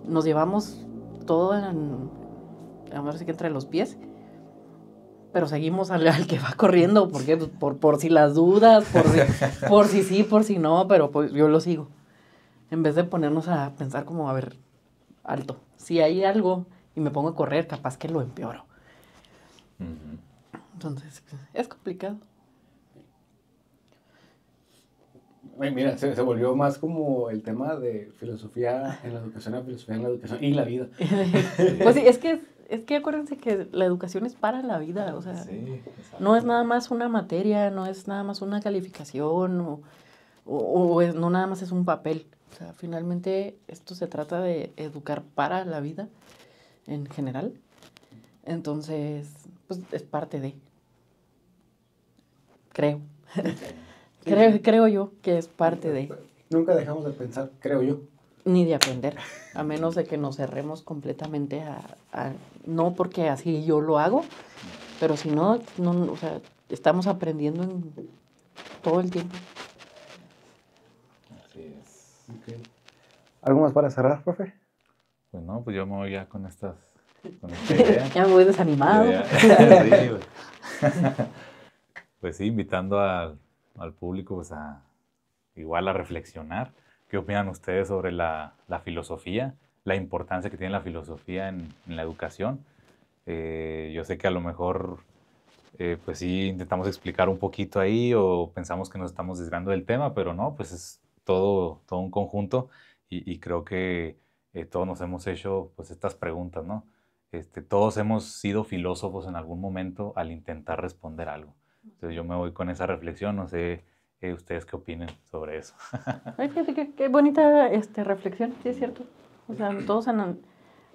nos llevamos todo a ver si que entre los pies pero seguimos al que va corriendo, porque por si las dudas, por si sí, por si no, pero pues yo lo sigo. En vez de ponernos a pensar como, a ver, alto, si hay algo y me pongo a correr, capaz que lo empeoro. Entonces, es complicado. Mira, se volvió más como el tema de filosofía en la educación, filosofía en la educación y la vida. Pues sí, es que acuérdense que la educación es para la vida, o sea, Sí, no es nada más una materia, no es nada más una calificación, no nada más es un papel. O sea, finalmente esto se trata de educar para la vida en general. Entonces, pues es parte de, creo. Creo yo que es parte de. Nunca dejamos de pensar, creo yo. Ni de aprender, a menos de que nos cerremos completamente no porque así yo lo hago, pero si no, o sea, estamos aprendiendo todo el tiempo. Así es. Okay. ¿Algo más para cerrar, profe? Pues no, pues yo me voy ya con esta idea. Ya me voy desanimado. Pues sí, invitando al público pues igual a reflexionar. ¿Qué opinan ustedes sobre la filosofía? La importancia que tiene la filosofía en la educación. Yo sé que a lo mejor pues sí intentamos explicar un poquito ahí o pensamos que nos estamos desviando del tema, pero no, pues es todo un conjunto y creo que todos nos hemos hecho pues estas preguntas, ¿no? Todos hemos sido filósofos en algún momento al intentar responder algo. Entonces yo me voy con esa reflexión, no sé ustedes qué opinen sobre eso. Ay, fíjate qué bonita reflexión, sí es cierto. O sea, todos,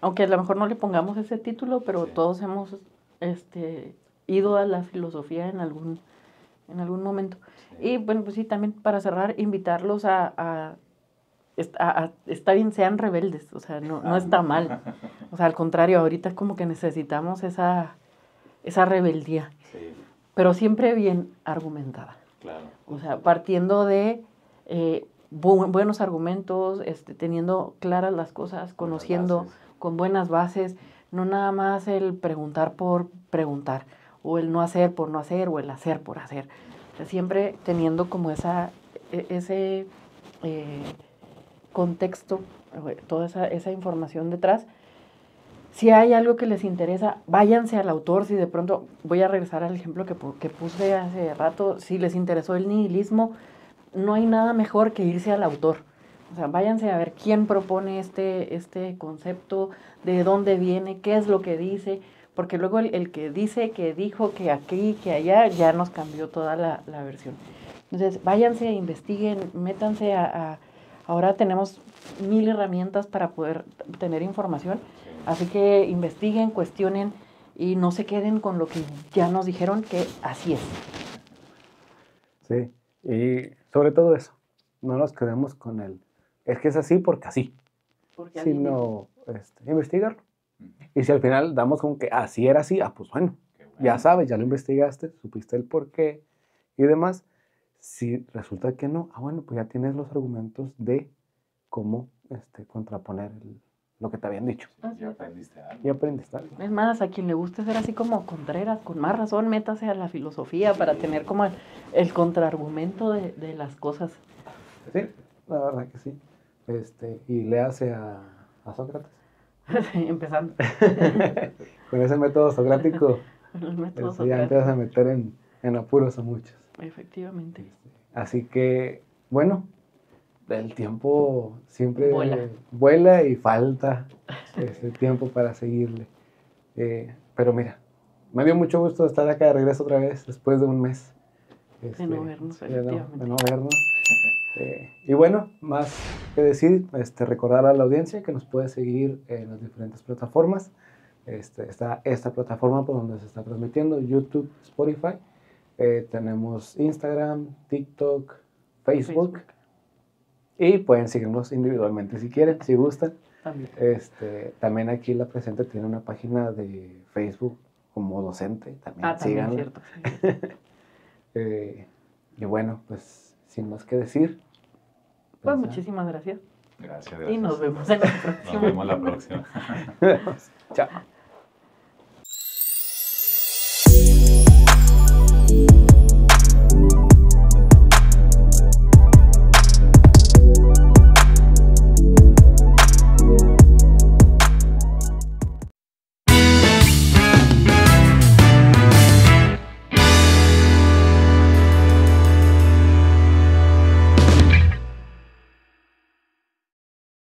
aunque a lo mejor no le pongamos ese título, pero sí, todos hemos ido a la filosofía en algún momento. Sí. Y bueno, pues sí, también para cerrar, invitarlos está bien, sean rebeldes, o sea, no está mal. O sea, al contrario, ahorita como que necesitamos esa rebeldía, sí, pero siempre bien argumentada. Claro. O sea, partiendo de buenos argumentos, teniendo claras las cosas, conociendo con buenas bases, no nada más el preguntar por preguntar, o el no hacer por no hacer, o el hacer por hacer. O sea, siempre teniendo como ese contexto, toda esa información detrás. Si hay algo que les interesa, váyanse al autor. Si de pronto, voy a regresar al ejemplo que puse hace rato, si les interesó el nihilismo, no hay nada mejor que irse al autor. O sea, váyanse a ver quién propone este concepto, de dónde viene, qué es lo que dice, porque luego el que dice, que dijo, que aquí, que allá, ya nos cambió toda la versión. Entonces, váyanse, investiguen, métanse ahora tenemos 1000 herramientas para poder tener información. Así que investiguen, cuestionen y no se queden con lo que ya nos dijeron que así es. Sí, y sobre todo eso, no nos quedemos con es que es así porque así, sino investigarlo. Y si al final damos como que así era así, pues bueno, ya sabes, ya lo investigaste, supiste el por qué y demás. Si resulta que no, bueno, pues ya tienes los argumentos de cómo contraponer lo que te habían dicho. Ya aprendiste algo. Y aprendiste algo. Es más, a quien le guste ser así como Contreras, con más razón, métase a la filosofía para tener como el contraargumento de las cosas. Sí, la verdad que sí. Y léase a Sócrates. Empezando. Con ese método socrático, ya empiezas a meter en apuros a muchos. Efectivamente. Así que, bueno, el tiempo siempre vuela y falta tiempo para seguirle. Pero mira, me dio mucho gusto estar acá de regreso otra vez después de un mes. De no vernos, efectivamente. De no vernos. Y bueno, más que decir, recordar a la audiencia que nos puede seguir en las diferentes plataformas. Está esta plataforma por donde se está transmitiendo, YouTube, Spotify. Tenemos Instagram, TikTok, Facebook. Y pueden seguirnos individualmente si quieren, si gustan. También aquí la presente tiene una página de Facebook como docente. También síganla. Cierto. Sí. Y bueno, pues sin más que decir. Pues muchísimas gracias. Gracias. Y nos vemos en la próxima. Nos vemos la próxima. Chao.